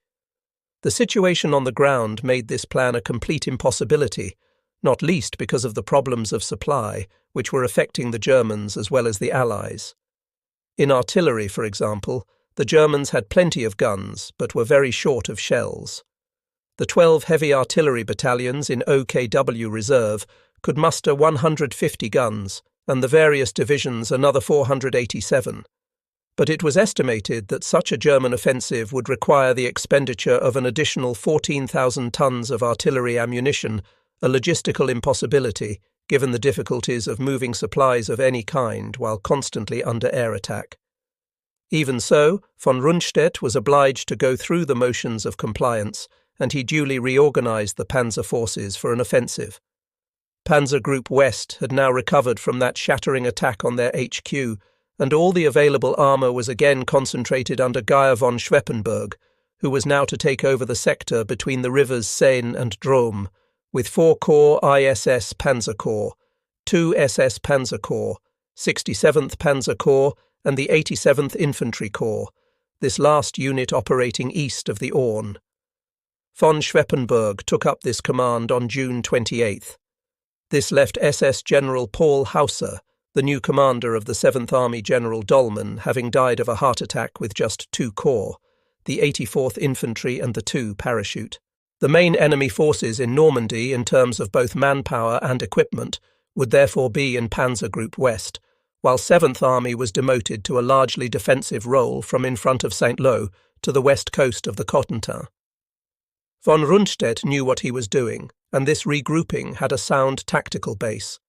The situation on the ground made this plan a complete impossibility, not least because of the problems of supply, which were affecting the Germans as well as the Allies. In artillery, for example, the Germans had plenty of guns, but were very short of shells. The 12 heavy artillery battalions in OKW Reserve could muster 150 guns, and the various divisions another 487. But it was estimated that such a German offensive would require the expenditure of an additional 14,000 tons of artillery ammunition, a logistical impossibility given the difficulties of moving supplies of any kind while constantly under air attack. Even so, von Rundstedt was obliged to go through the motions of compliance, and he duly reorganized the panzer forces for an offensive. Panzer Group West had now recovered from that shattering attack on their HQ, and all the available armour was again concentrated under Geyer von Schweppenberg, who was now to take over the sector between the rivers Seine and Drôme, with 4 Corps ISS Panzer Corps, 2 SS Panzer Corps, 67th Panzer Corps, and the 87th Infantry Corps, this last unit operating east of the Orne. Von Schweppenberg took up this command on June 28th. This left SS General Paul Hauser, the new commander of the 7th Army General Dolman, having died of a heart attack with just 2 corps, the 84th Infantry and the 2 Parachute. The main enemy forces in Normandy, in terms of both manpower and equipment, would therefore be in Panzer Group West, while 7th Army was demoted to a largely defensive role from in front of Saint-Lô to the west coast of the Cotentin. Von Rundstedt knew what he was doing, and this regrouping had a sound tactical base.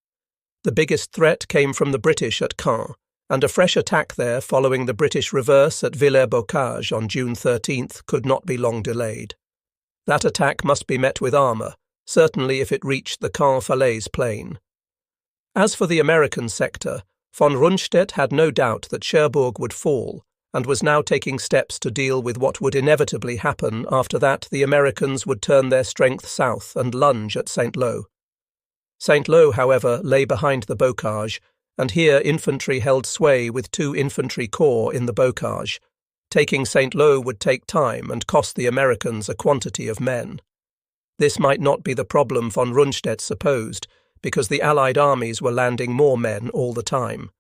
The biggest threat came from the British at Caen, and a fresh attack there following the British reverse at Villers-Bocage on June 13th could not be long delayed. That attack must be met with armour, certainly if it reached the Caen-Falaise plain. As for the American sector, von Rundstedt had no doubt that Cherbourg would fall, and was now taking steps to deal with what would inevitably happen after that the Americans would turn their strength south and lunge at Saint-Lô. Saint-Lô, however, lay behind the Bocage, and here infantry held sway with 2 infantry corps in the Bocage. Taking Saint-Lô would take time and cost the Americans a quantity of men. This might not be the problem von Rundstedt supposed, because the Allied armies were landing more men all the time.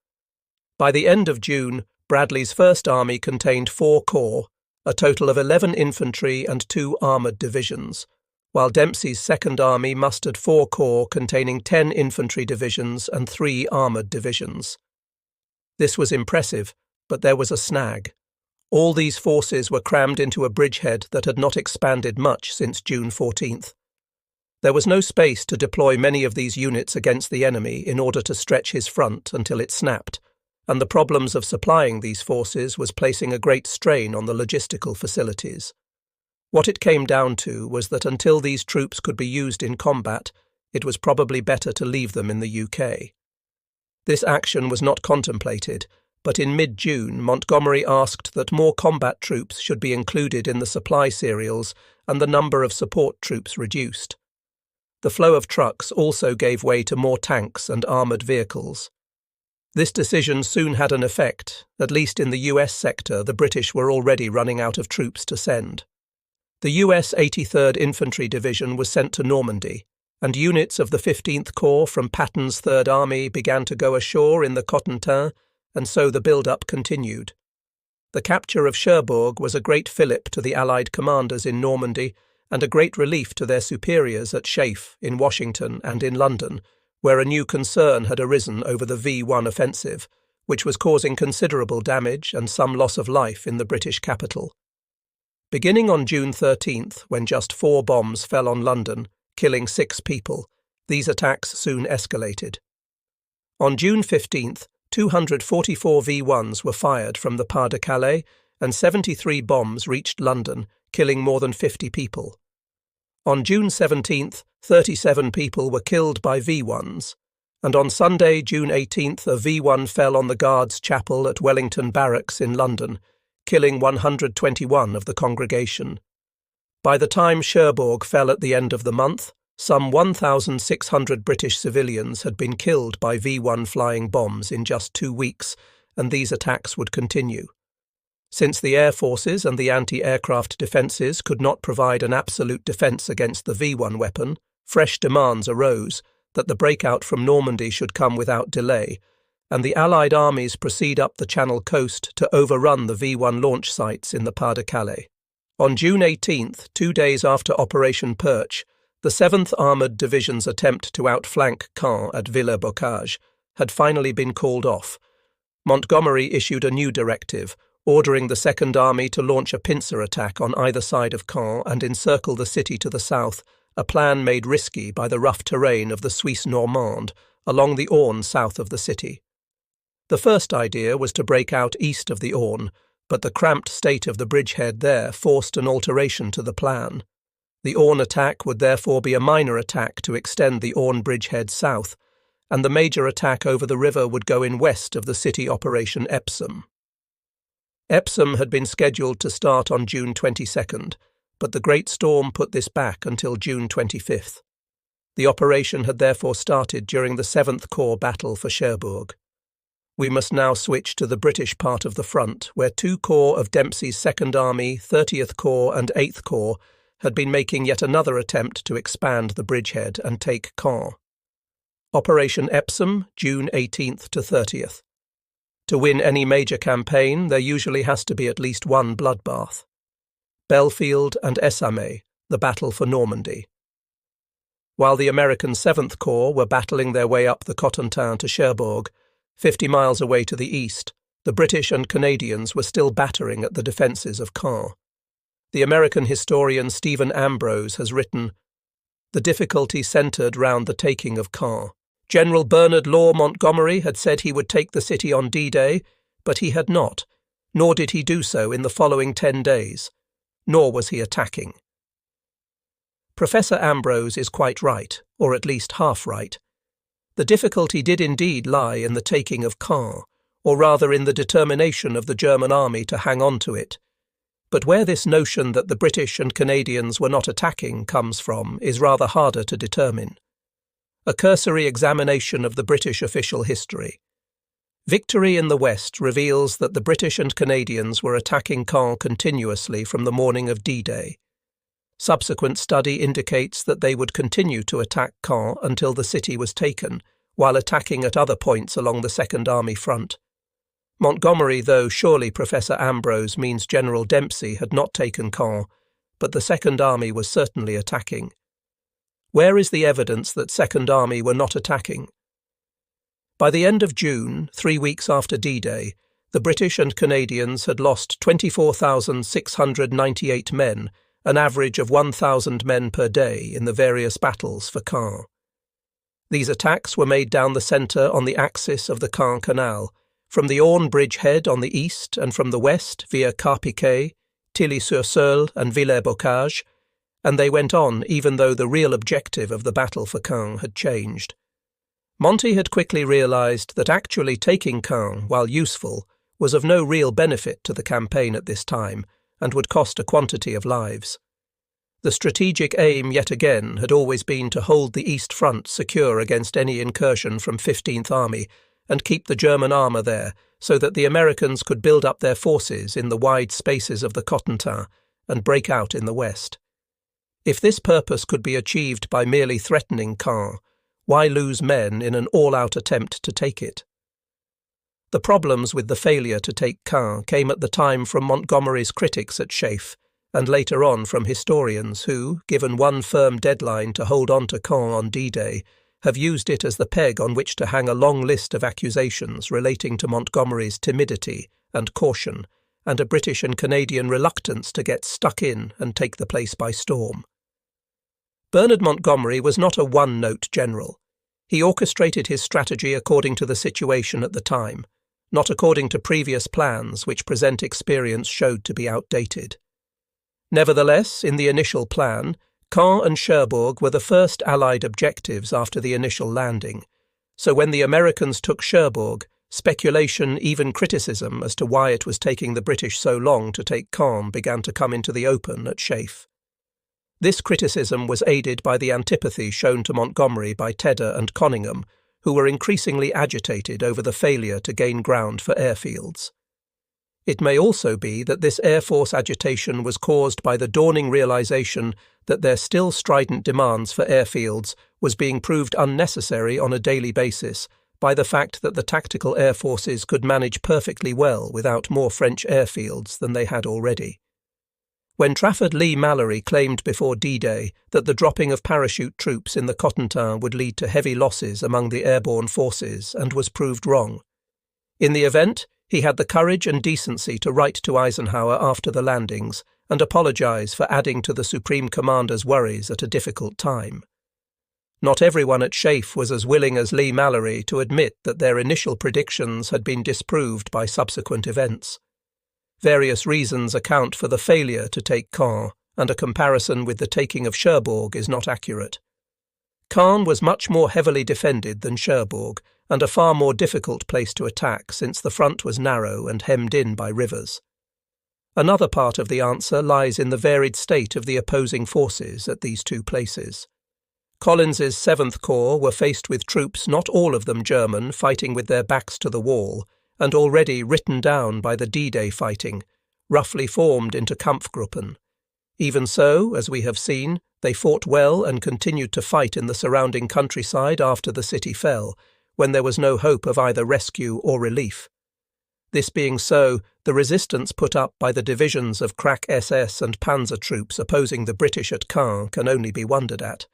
By the end of June, Bradley's First Army contained 4 corps, a total of 11 infantry and 2 armoured divisions, while Dempsey's Second Army mustered 4 corps containing 10 infantry divisions and 3 armoured divisions. This was impressive, but there was a snag. All these forces were crammed into a bridgehead that had not expanded much since June 14th. There was no space to deploy many of these units against the enemy in order to stretch his front until it snapped, and the problems of supplying these forces was placing a great strain on the logistical facilities. What it came down to was that until these troops could be used in combat, it was probably better to leave them in the UK. This action was not contemplated, but in mid-June Montgomery asked that more combat troops should be included in the supply serials and the number of support troops reduced. The flow of trucks also gave way to more tanks and armoured vehicles. This decision soon had an effect. At least in the US sector, the British were already running out of troops to send. The US 83rd Infantry Division was sent to Normandy, and units of the 15th Corps from Patton's Third Army began to go ashore in the Cotentin, and so the build-up continued. The capture of Cherbourg was a great fillip to the Allied commanders in Normandy and a great relief to their superiors at Chafe, in Washington and in London, where a new concern had arisen over the V1 offensive, which was causing considerable damage and some loss of life in the British capital. Beginning on June 13th, when just 4 bombs fell on London, killing 6 people, these attacks soon escalated. On June 15th, 244 V1s were fired from the Pas-de-Calais, and 73 bombs reached London, killing more than 50 people. On June 17th, 37 people were killed by V1s, and on Sunday, June 18th, a V1 fell on the Guards' Chapel at Wellington Barracks in London, killing 121 of the congregation. By the time Cherbourg fell at the end of the month, some 1,600 British civilians had been killed by V1 flying bombs in just 2 weeks, and these attacks would continue. Since the air forces and the anti-aircraft defences could not provide an absolute defence against the V1 weapon, fresh demands arose that the breakout from Normandy should come without delay, and the Allied armies proceed up the Channel coast to overrun the V1 launch sites in the Pas-de-Calais. On June 18th, 2 days after Operation Perch, the 7th Armoured Division's attempt to outflank Caen at Villers-Bocage had finally been called off. Montgomery issued a new directive, ordering the Second Army to launch a pincer attack on either side of Caen and encircle the city to the south, a plan made risky by the rough terrain of the Suisse Normande along the Orne south of the city. The first idea was to break out east of the Orne, but the cramped state of the bridgehead there forced an alteration to the plan. The Orne attack would therefore be a minor attack to extend the Orne bridgehead south, and the major attack over the river would go in west of the city Operation Epsom. Epsom had been scheduled to start on June 22nd, but the Great Storm put this back until June 25th. The operation had therefore started during the 7th Corps battle for Cherbourg. We must now switch to the British part of the front, where 2 corps of Dempsey's 2nd Army, 30th Corps and 8th Corps had been making yet another attempt to expand the bridgehead and take Caen. Operation Epsom, June 18th to 30th. To win any major campaign, there usually has to be at least one bloodbath. Belfield and Essamay, the battle for Normandy. While the American 7th Corps were battling their way up the Cotentin to Cherbourg, 50 miles away to the east, the British and Canadians were still battering at the defences of Caen. The American historian Stephen Ambrose has written, "The difficulty centred round the taking of Caen. General Bernard Law Montgomery had said he would take the city on D-Day, but he had not, nor did he do so in the following 10 days, nor was he attacking." Professor Ambrose is quite right, or at least half right. The difficulty did indeed lie in the taking of Caen, or rather in the determination of the German army to hang on to it. But where this notion that the British and Canadians were not attacking comes from is rather harder to determine. A cursory examination of the British official history. Victory in the West reveals that the British and Canadians were attacking Caen continuously from the morning of D-Day. Subsequent study indicates that they would continue to attack Caen until the city was taken, while attacking at other points along the Second Army front. Montgomery, though surely Professor Ambrose means General Dempsey had not taken Caen, but the Second Army was certainly attacking. Where is the evidence that Second Army were not attacking? By the end of June, 3 weeks after D-Day, the British and Canadians had lost 24,698 men, an average of 1,000 men per day in the various battles for Caen. These attacks were made down the centre on the axis of the Caen Canal, from the Orne bridgehead on the east and from the west via Carpiquet, Tilly-sur-Seulles and Villers-Bocage, and they went on even though the real objective of the battle for Caen had changed. Monty had quickly realised that actually taking Caen, while useful, was of no real benefit to the campaign at this time and would cost a quantity of lives. The strategic aim, yet again, had always been to hold the East Front secure against any incursion from 15th Army and keep the German armour there so that the Americans could build up their forces in the wide spaces of the Cotentin and break out in the west. If this purpose could be achieved by merely threatening Caen, why lose men in an all-out attempt to take it? The problems with the failure to take Caen came at the time from Montgomery's critics at Schaeff, and later on from historians who, given one firm deadline to hold on to Caen on D-Day, have used it as the peg on which to hang a long list of accusations relating to Montgomery's timidity and caution, and a British and Canadian reluctance to get stuck in and take the place by storm. Bernard Montgomery was not a one-note general. He orchestrated his strategy according to the situation at the time, not according to previous plans which present experience showed to be outdated. Nevertheless, in the initial plan, Caen and Cherbourg were the first Allied objectives after the initial landing, so when the Americans took Cherbourg, speculation, even criticism as to why it was taking the British so long to take Caen began to come into the open at Schaeff. This criticism was aided by the antipathy shown to Montgomery by Tedder and Conyngham, who were increasingly agitated over the failure to gain ground for airfields. It may also be that this Air Force agitation was caused by the dawning realization that their still strident demands for airfields was being proved unnecessary on a daily basis by the fact that the tactical air forces could manage perfectly well without more French airfields than they had already. When Trafford Leigh-Mallory claimed before D-Day that the dropping of parachute troops in the Cotentin would lead to heavy losses among the airborne forces and was proved wrong. In the event, he had the courage and decency to write to Eisenhower after the landings and apologize for adding to the Supreme Commander's worries at a difficult time. Not everyone at Schaeff was as willing as Leigh-Mallory to admit that their initial predictions had been disproved by subsequent events. Various reasons account for the failure to take Caen, and a comparison with the taking of Cherbourg is not accurate. Caen was much more heavily defended than Cherbourg, and a far more difficult place to attack since the front was narrow and hemmed in by rivers. Another part of the answer lies in the varied state of the opposing forces at these two places. Collins's 7th Corps were faced with troops, not all of them German, fighting with their backs to the wall, and already written down by the D-Day fighting, roughly formed into Kampfgruppen. Even so, as we have seen, they fought well and continued to fight in the surrounding countryside after the city fell, when there was no hope of either rescue or relief. This being so, the resistance put up by the divisions of crack SS and Panzer troops opposing the British at Caen can only be wondered at.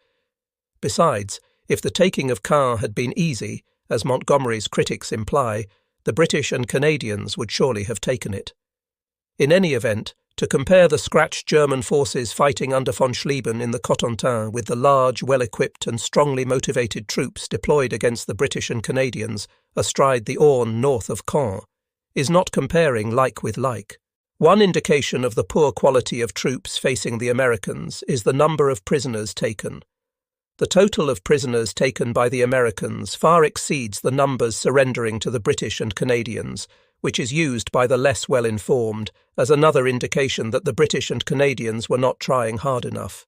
Besides, if the taking of Caen had been easy, as Montgomery's critics imply, the British and Canadians would surely have taken it. In any event, to compare the scratched German forces fighting under von Schlieben in the Cotentin with the large, well-equipped and strongly motivated troops deployed against the British and Canadians astride the Orne north of Caen is not comparing like with like. One indication of the poor quality of troops facing the Americans is the number of prisoners taken. The total of prisoners taken by the Americans far exceeds the numbers surrendering to the British and Canadians, which is used by the less well-informed as another indication that the British and Canadians were not trying hard enough.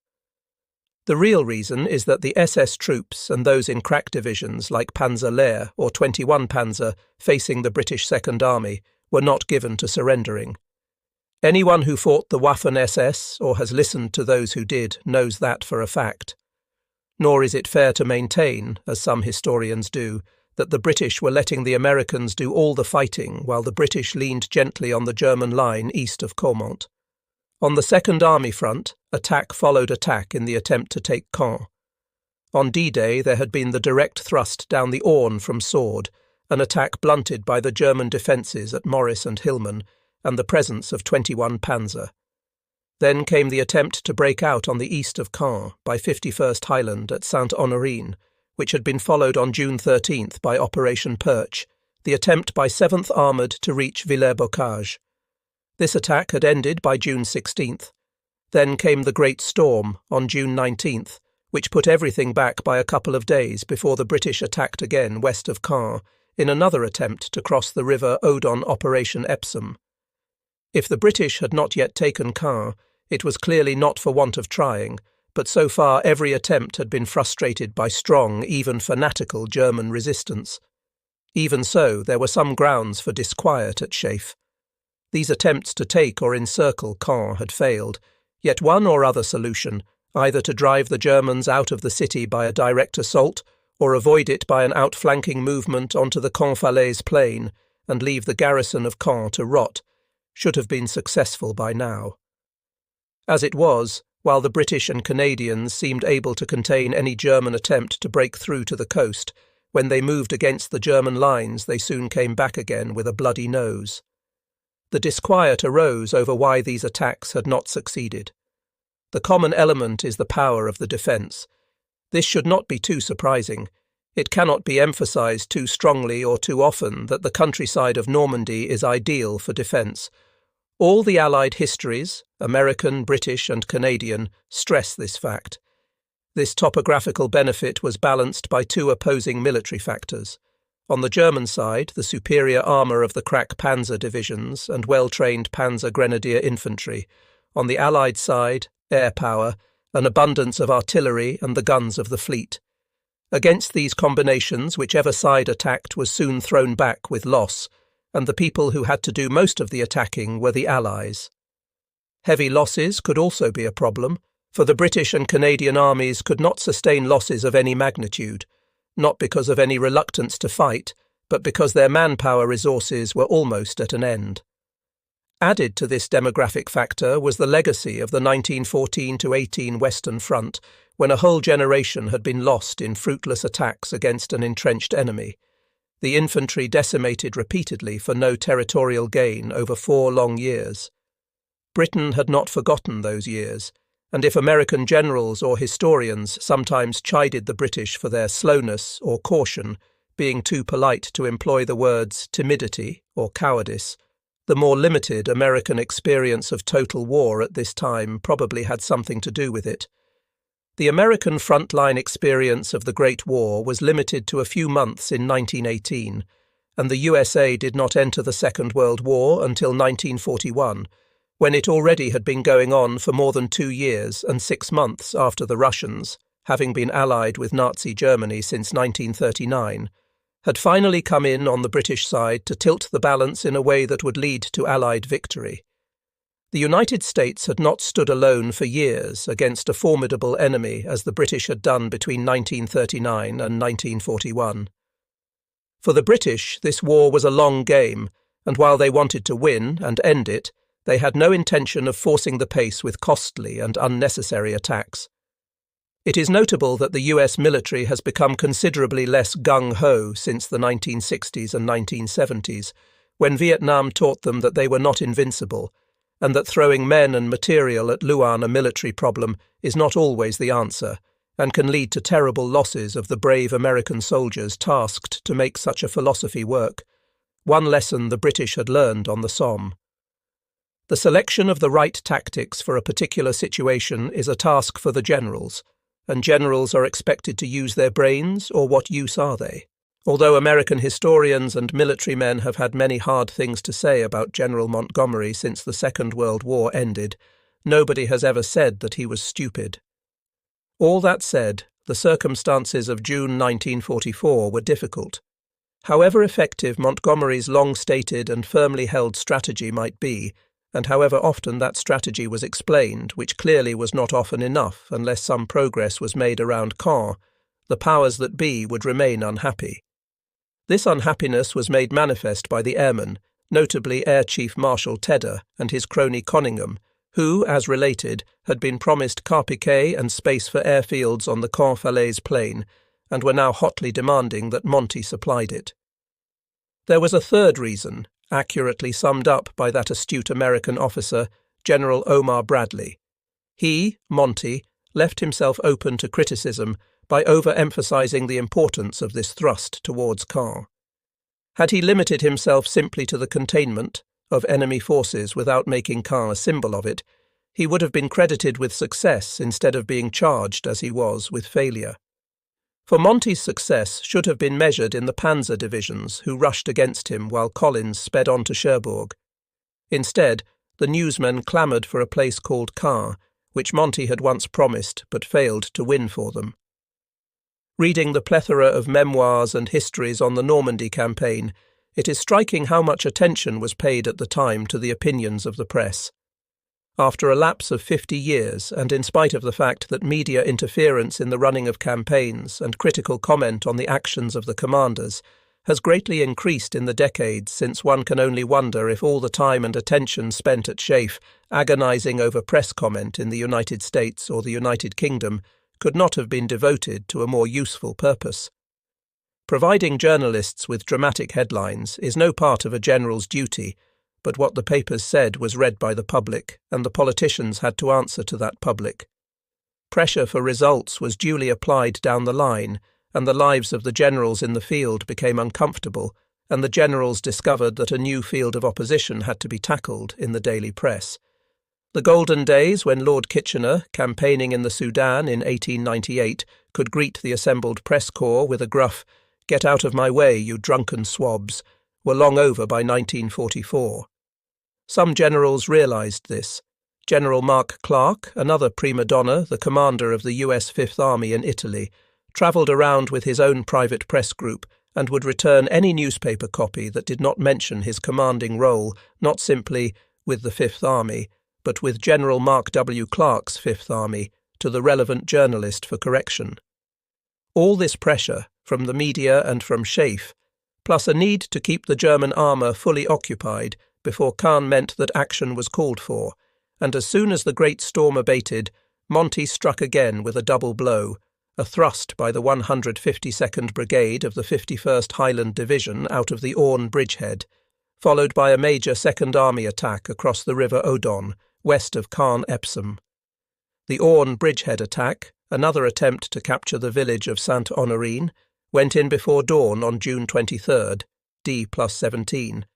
The real reason is that the SS troops and those in crack divisions like Panzer Lehr or 21 Panzer facing the British Second Army were not given to surrendering. Anyone who fought the Waffen-SS or has listened to those who did knows that for a fact. Nor is it fair to maintain, as some historians do, that the British were letting the Americans do all the fighting while the British leaned gently on the German line east of Caumont. On the Second Army front, attack followed attack in the attempt to take Caen. On D-Day there had been the direct thrust down the Orne from Sword, an attack blunted by the German defences at Morris and Hillman and the presence of 21 Panzer. Then came the attempt to break out on the east of Caen by 51st Highland at Saint-Honorine, which had been followed on June 13th by Operation Perche, the attempt by 7th Armoured to reach Villers-Bocage. This attack had ended by June 16th. Then came the Great Storm on June 19th, which put everything back by a couple of days before the British attacked again west of Caen, in another attempt to cross the river Odon Operation Epsom. If the British had not yet taken Caen, it was clearly not for want of trying, but so far every attempt had been frustrated by strong, even fanatical German resistance. Even so, there were some grounds for disquiet at Schaeff. These attempts to take or encircle Caen had failed, yet one or other solution, either to drive the Germans out of the city by a direct assault or avoid it by an outflanking movement onto the Caen-Falaise plain and leave the garrison of Caen to rot, should have been successful by now. As it was, while the British and Canadians seemed able to contain any German attempt to break through to the coast, when they moved against the German lines they soon came back again with a bloody nose. The disquiet arose over why these attacks had not succeeded. The common element is the power of the defence. This should not be too surprising. It cannot be emphasised too strongly or too often that the countryside of Normandy is ideal for defence. All the Allied histories, American, British and Canadian, stress this fact. This topographical benefit was balanced by two opposing military factors. On the German side, the superior armour of the crack panzer divisions and well-trained panzer grenadier infantry. On the Allied side, air power, an abundance of artillery and the guns of the fleet. Against these combinations, whichever side attacked was soon thrown back with loss, and the people who had to do most of the attacking were the Allies. Heavy losses could also be a problem, for the British and Canadian armies could not sustain losses of any magnitude, not because of any reluctance to fight, but because their manpower resources were almost at an end. Added to this demographic factor was the legacy of the 1914-18 Western Front, when a whole generation had been lost in fruitless attacks against an entrenched enemy. The infantry decimated repeatedly for no territorial gain over 4 long years. Britain had not forgotten those years, and if American generals or historians sometimes chided the British for their slowness or caution, being too polite to employ the words timidity or cowardice, the more limited American experience of total war at this time probably had something to do with it. The American frontline experience of the Great War was limited to a few months in 1918, and the USA did not enter the Second World War until 1941, when it already had been going on for more than 2 years and 6 months after the Russians, having been allied with Nazi Germany since 1939, had finally come in on the British side to tilt the balance in a way that would lead to Allied victory. The United States had not stood alone for years against a formidable enemy as the British had done between 1939 and 1941. For the British, this war was a long game, and while they wanted to win and end it, they had no intention of forcing the pace with costly and unnecessary attacks. It is notable that the US military has become considerably less gung-ho since the 1960s and 1970s, when Vietnam taught them that they were not invincible, and that throwing men and material at Luan a military problem is not always the answer, and can lead to terrible losses of the brave American soldiers tasked to make such a philosophy work, one lesson the British had learned on the Somme. The selection of the right tactics for a particular situation is a task for the generals, and generals are expected to use their brains, or what use are they? Although American historians and military men have had many hard things to say about General Montgomery since the Second World War ended, nobody has ever said that he was stupid. All that said, the circumstances of June 1944 were difficult. However effective Montgomery's long-stated and firmly held strategy might be, and however often that strategy was explained, which clearly was not often enough unless some progress was made around Caen, the powers that be would remain unhappy. This unhappiness was made manifest by the airmen, notably Air Chief Marshal Tedder and his crony Conyngham, who, as related, had been promised car-piquet and space for airfields on the Caen-Falaise plain, and were now hotly demanding that Monty supplied it. There was a third reason, accurately summed up by that astute American officer, General Omar Bradley. He, Monty, left himself open to criticism by overemphasizing the importance of this thrust towards Caen. Had he limited himself simply to the containment of enemy forces without making Caen a symbol of it, he would have been credited with success instead of being charged, as he was, with failure. For Monty's success should have been measured in the panzer divisions who rushed against him while Collins sped on to Cherbourg. Instead, the newsmen clamoured for a place called Caen, which Monty had once promised but failed to win for them. Reading the plethora of memoirs and histories on the Normandy campaign, it is striking how much attention was paid at the time to the opinions of the press. After a lapse of 50 years, and in spite of the fact that media interference in the running of campaigns and critical comment on the actions of the commanders has greatly increased in the decades since, one can only wonder if all the time and attention spent at chafe agonizing over press comment in the United States or the United Kingdom could not have been devoted to a more useful purpose. Providing journalists with dramatic headlines is no part of a general's duty, but what the papers said was read by the public, and the politicians had to answer to that public. Pressure for results was duly applied down the line, and the lives of the generals in the field became uncomfortable, and the generals discovered that a new field of opposition had to be tackled in the daily press. The golden days when Lord Kitchener, campaigning in the Sudan in 1898, could greet the assembled press corps with a gruff, "Get out of my way, you drunken swabs," were long over by 1944. Some generals realized this. General Mark Clark, another prima donna, the commander of the US Fifth Army in Italy, travelled around with his own private press group and would return any newspaper copy that did not mention his commanding role, not simply with the Fifth Army, but with General Mark W. Clark's Fifth Army, to the relevant journalist for correction. All this pressure, from the media and from chafe, plus a need to keep the German armour fully occupied before Caen meant that action was called for, and as soon as the great storm abated, Monty struck again with a double blow, a thrust by the 152nd Brigade of the 51st Highland Division out of the Orne bridgehead, followed by a major Second Army attack across the River Odon, west of Caen-Epsom. The Orne bridgehead attack, another attempt to capture the village of Sainte-Honorine, went in before dawn on June 23rd, D+17,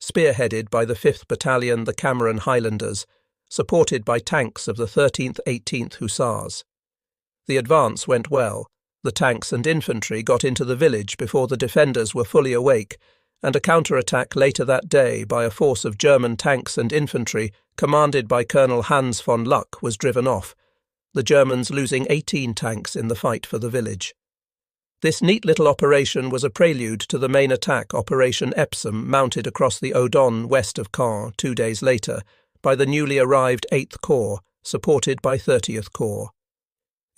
spearheaded by the 5th Battalion, the Cameron Highlanders, supported by tanks of the 13th 18th Hussars. The advance went well. The tanks and infantry got into the village before the defenders were fully awake, and a counterattack later that day by a force of German tanks and infantry commanded by Colonel Hans von Luck was driven off, the Germans losing 18 tanks in the fight for the village. This neat little operation was a prelude to the main attack, Operation Epsom, mounted across the Odon west of Caen 2 days later by the newly arrived 8th Corps, supported by 30th Corps.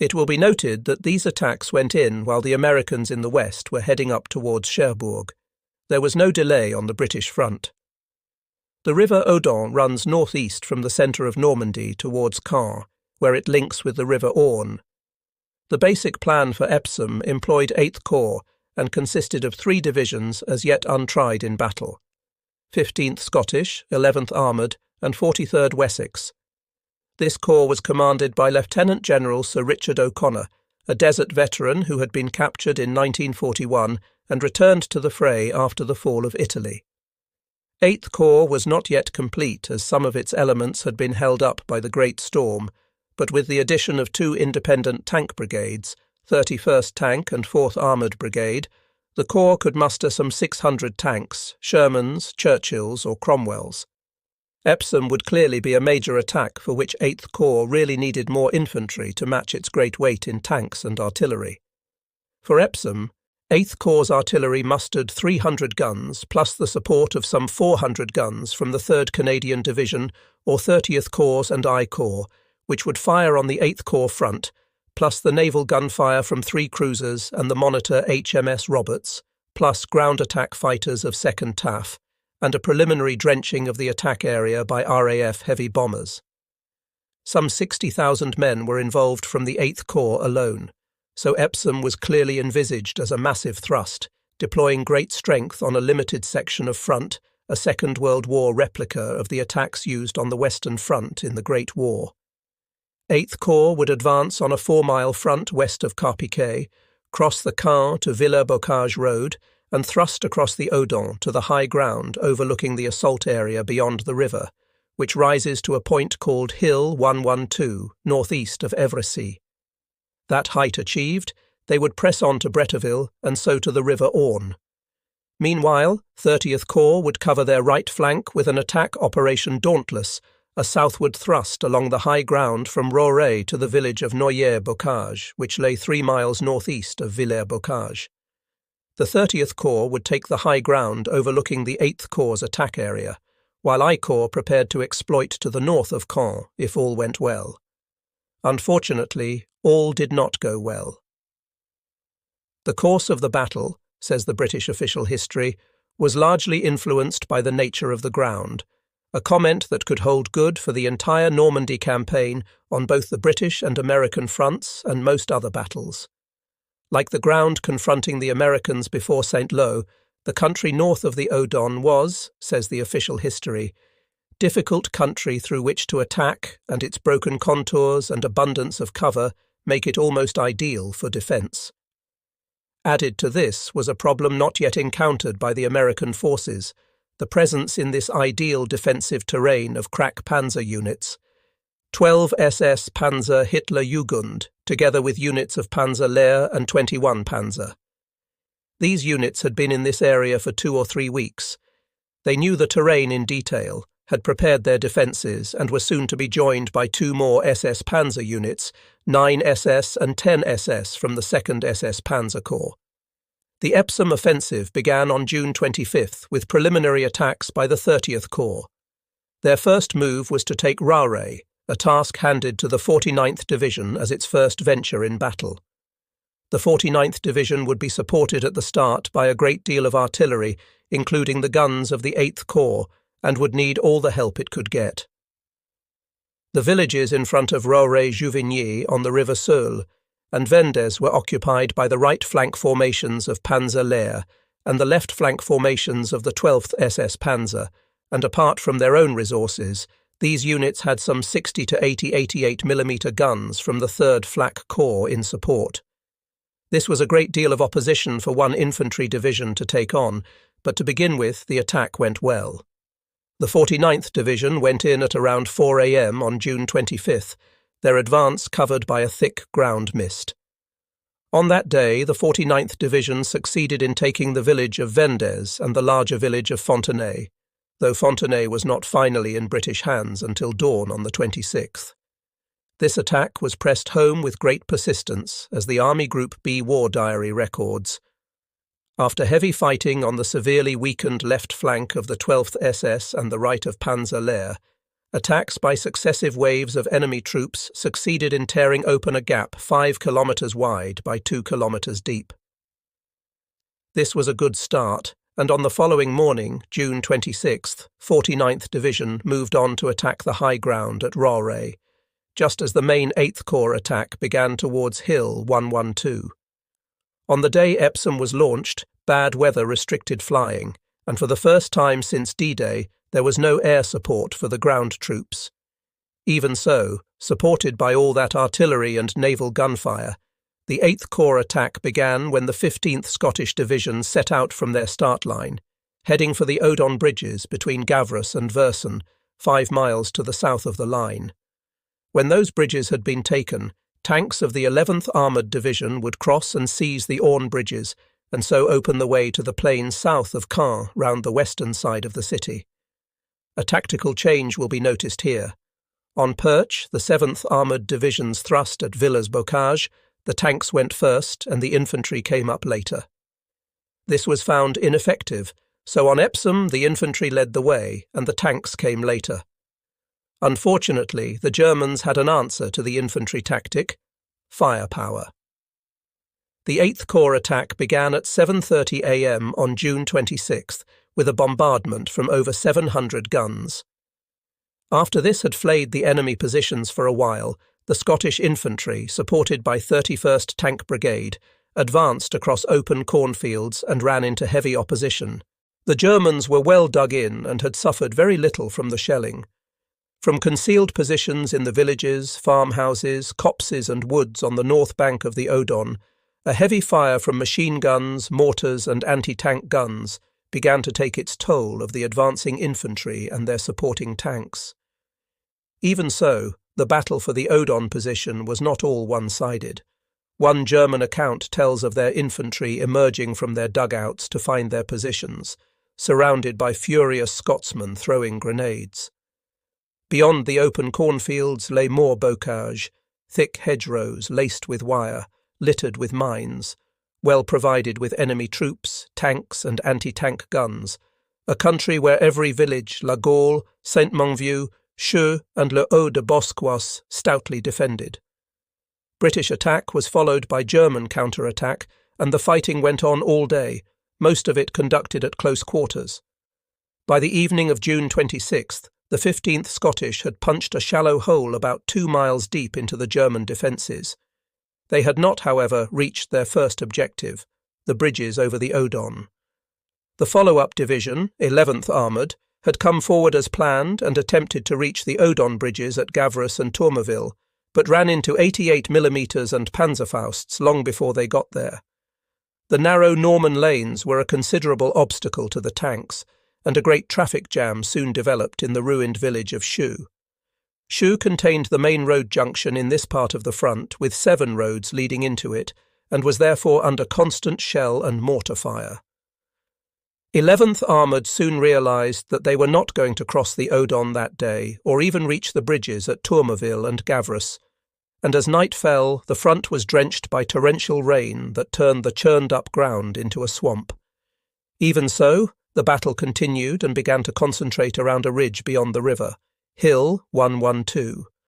It will be noted that these attacks went in while the Americans in the west were heading up towards Cherbourg. There was no delay on the British front. The River Odon runs northeast from the centre of Normandy towards Caen, where it links with the River Orne. The basic plan for Epsom employed 8th Corps and consisted of 3 divisions as yet untried in battle: 15th Scottish, 11th Armoured, and 43rd Wessex. This corps was commanded by Lieutenant General Sir Richard O'Connor, a desert veteran who had been captured in 1941 and returned to the fray after the fall of Italy. 8th Corps was not yet complete, as some of its elements had been held up by the Great Storm, but with the addition of 2 independent tank brigades, 31st Tank and 4th Armoured Brigade, the Corps could muster some 600 tanks, Shermans, Churchills or Cromwells. Epsom would clearly be a major attack for which 8th Corps really needed more infantry to match its great weight in tanks and artillery. For Epsom, 8th Corps' artillery mustered 300 guns, plus the support of some 400 guns from the 3rd Canadian Division or 30th Corps and I Corps, which would fire on the 8th Corps front, plus the naval gunfire from 3 cruisers and the monitor HMS Roberts, plus ground attack fighters of 2nd TAF, and a preliminary drenching of the attack area by RAF heavy bombers. Some 60,000 men were involved from the 8th Corps alone, so Epsom was clearly envisaged as a massive thrust, deploying great strength on a limited section of front, a Second World War replica of the attacks used on the Western Front in the Great War. 8th Corps would advance on a 4-mile front west of Carpiquet, cross the Caen to Villers-Bocage Road, and thrust across the Odon to the high ground overlooking the assault area beyond the river, which rises to a point called Hill 112, northeast of Evresis. That height achieved, they would press on to Bretteville and so to the River Orne. Meanwhile, 30th Corps would cover their right flank with an attack Operation Dauntless, a southward thrust along the high ground from Roret to the village of Noyer-Bocage, which lay 3 miles northeast of Villers-Bocage. The 30th Corps would take the high ground overlooking the 8th Corps' attack area, while I Corps prepared to exploit to the north of Caen if all went well. Unfortunately, all did not go well. The course of the battle, says the British official history, was largely influenced by the nature of the ground, a comment that could hold good for the entire Normandy campaign on both the British and American fronts and most other battles. Like the ground confronting the Americans before St. Lo, the country north of the Odon was, says the official history, difficult country through which to attack, and its broken contours and abundance of cover make it almost ideal for defence. Added to this was a problem not yet encountered by the American forces, the presence in this ideal defensive terrain of crack panzer units, 12 SS Panzer Hitler Jugend, together with units of Panzer Lehr and 21 Panzer. These units had been in this area for 2 or 3 weeks. They knew the terrain in detail, had prepared their defences, and were soon to be joined by 2 more SS Panzer units, 9 SS and 10 SS from the 2nd SS Panzer Corps. The Epsom offensive began on June 25th with preliminary attacks by the 30th Corps. Their first move was to take Rauray, a task handed to the 49th Division as its first venture in battle. The 49th Division would be supported at the start by a great deal of artillery, including the guns of the 8th Corps, and would need all the help it could get. The villages in front of Rauray-Juvigny on the River Seulles and Vendes were occupied by the right flank formations of Panzer Lehr and the left flank formations of the 12th SS Panzer, and apart from their own resources, these units had some 60 to 80 88mm guns from the 3rd Flak Corps in support. This was a great deal of opposition for one infantry division to take on, but to begin with, the attack went well. The 49th Division went in at around 4 a.m. on June 25th, their advance covered by a thick ground mist. On that day, the 49th Division succeeded in taking the village of Vendes and the larger village of Fontenay, though Fontenay was not finally in British hands until dawn on the 26th. This attack was pressed home with great persistence, as the Army Group B War Diary records. After heavy fighting on the severely weakened left flank of the 12th SS and the right of Panzer Lehr, attacks by successive waves of enemy troops succeeded in tearing open a gap 5 kilometres wide by 2 kilometres deep. This was a good start, and on the following morning, June 26th, 49th Division moved on to attack the high ground at Rauray, just as the main 8th Corps attack began towards Hill 112. On the day Epsom was launched, bad weather restricted flying, and for the first time since D-Day, there was no air support for the ground troops. Even so, supported by all that artillery and naval gunfire, the 8th Corps attack began when the 15th Scottish Division set out from their start line, heading for the Odon bridges between Gavras and Versen, 5 miles to the south of the line. When those bridges had been taken, tanks of the 11th Armoured Division would cross and seize the Orne bridges, and so open the way to the plain south of Caen round the western side of the city. A tactical change will be noticed here. On Perche, the 7th Armoured Division's thrust at Villers-Bocage, the tanks went first and the infantry came up later. This was found ineffective, so on Epsom the infantry led the way and the tanks came later. Unfortunately, the Germans had an answer to the infantry tactic: firepower. The 8th Corps attack began at 7:30 a.m. on June 26th with a bombardment from over 700 guns. After this had flayed the enemy positions for a while, the Scottish infantry, supported by 31st Tank Brigade, advanced across open cornfields and ran into heavy opposition. The Germans were well dug in and had suffered very little from the shelling. From concealed positions in the villages, farmhouses, copses and woods on the north bank of the Odon, a heavy fire from machine guns, mortars and anti-tank guns began to take its toll of the advancing infantry and their supporting tanks. Even so, the battle for the Odon position was not all one-sided. One German account tells of their infantry emerging from their dugouts to find their positions, surrounded by furious Scotsmen throwing grenades. Beyond the open cornfields lay more bocage, thick hedgerows laced with wire, littered with mines, well provided with enemy troops, tanks and anti-tank guns, a country where every village, La Gaule, Saint-Monvieux, Cheux and Le Haut-de-Bosque was stoutly defended. British attack was followed by German counter-attack, and the fighting went on all day, most of it conducted at close quarters. By the evening of June 26th, the 15th Scottish had punched a shallow hole about 2 miles deep into the German defences. They had not, however, reached their first objective, the bridges over the Odon. The follow-up division, 11th Armoured, had come forward as planned and attempted to reach the Odon bridges at Gavras and Tourmeville, but ran into 88mm and Panzerfausts long before they got there. The narrow Norman lanes were a considerable obstacle to the tanks, and a great traffic jam soon developed in the ruined village of Cheux. Cheux contained the main road junction in this part of the front, with 7 roads leading into it, and was therefore under constant shell and mortar fire. 11th Armoured soon realised that they were not going to cross the Odon that day, or even reach the bridges at Tourmeville and Gavras, and as night fell, the front was drenched by torrential rain that turned the churned-up ground into a swamp. Even so, the battle continued and began to concentrate around a ridge beyond the river, Hill 112.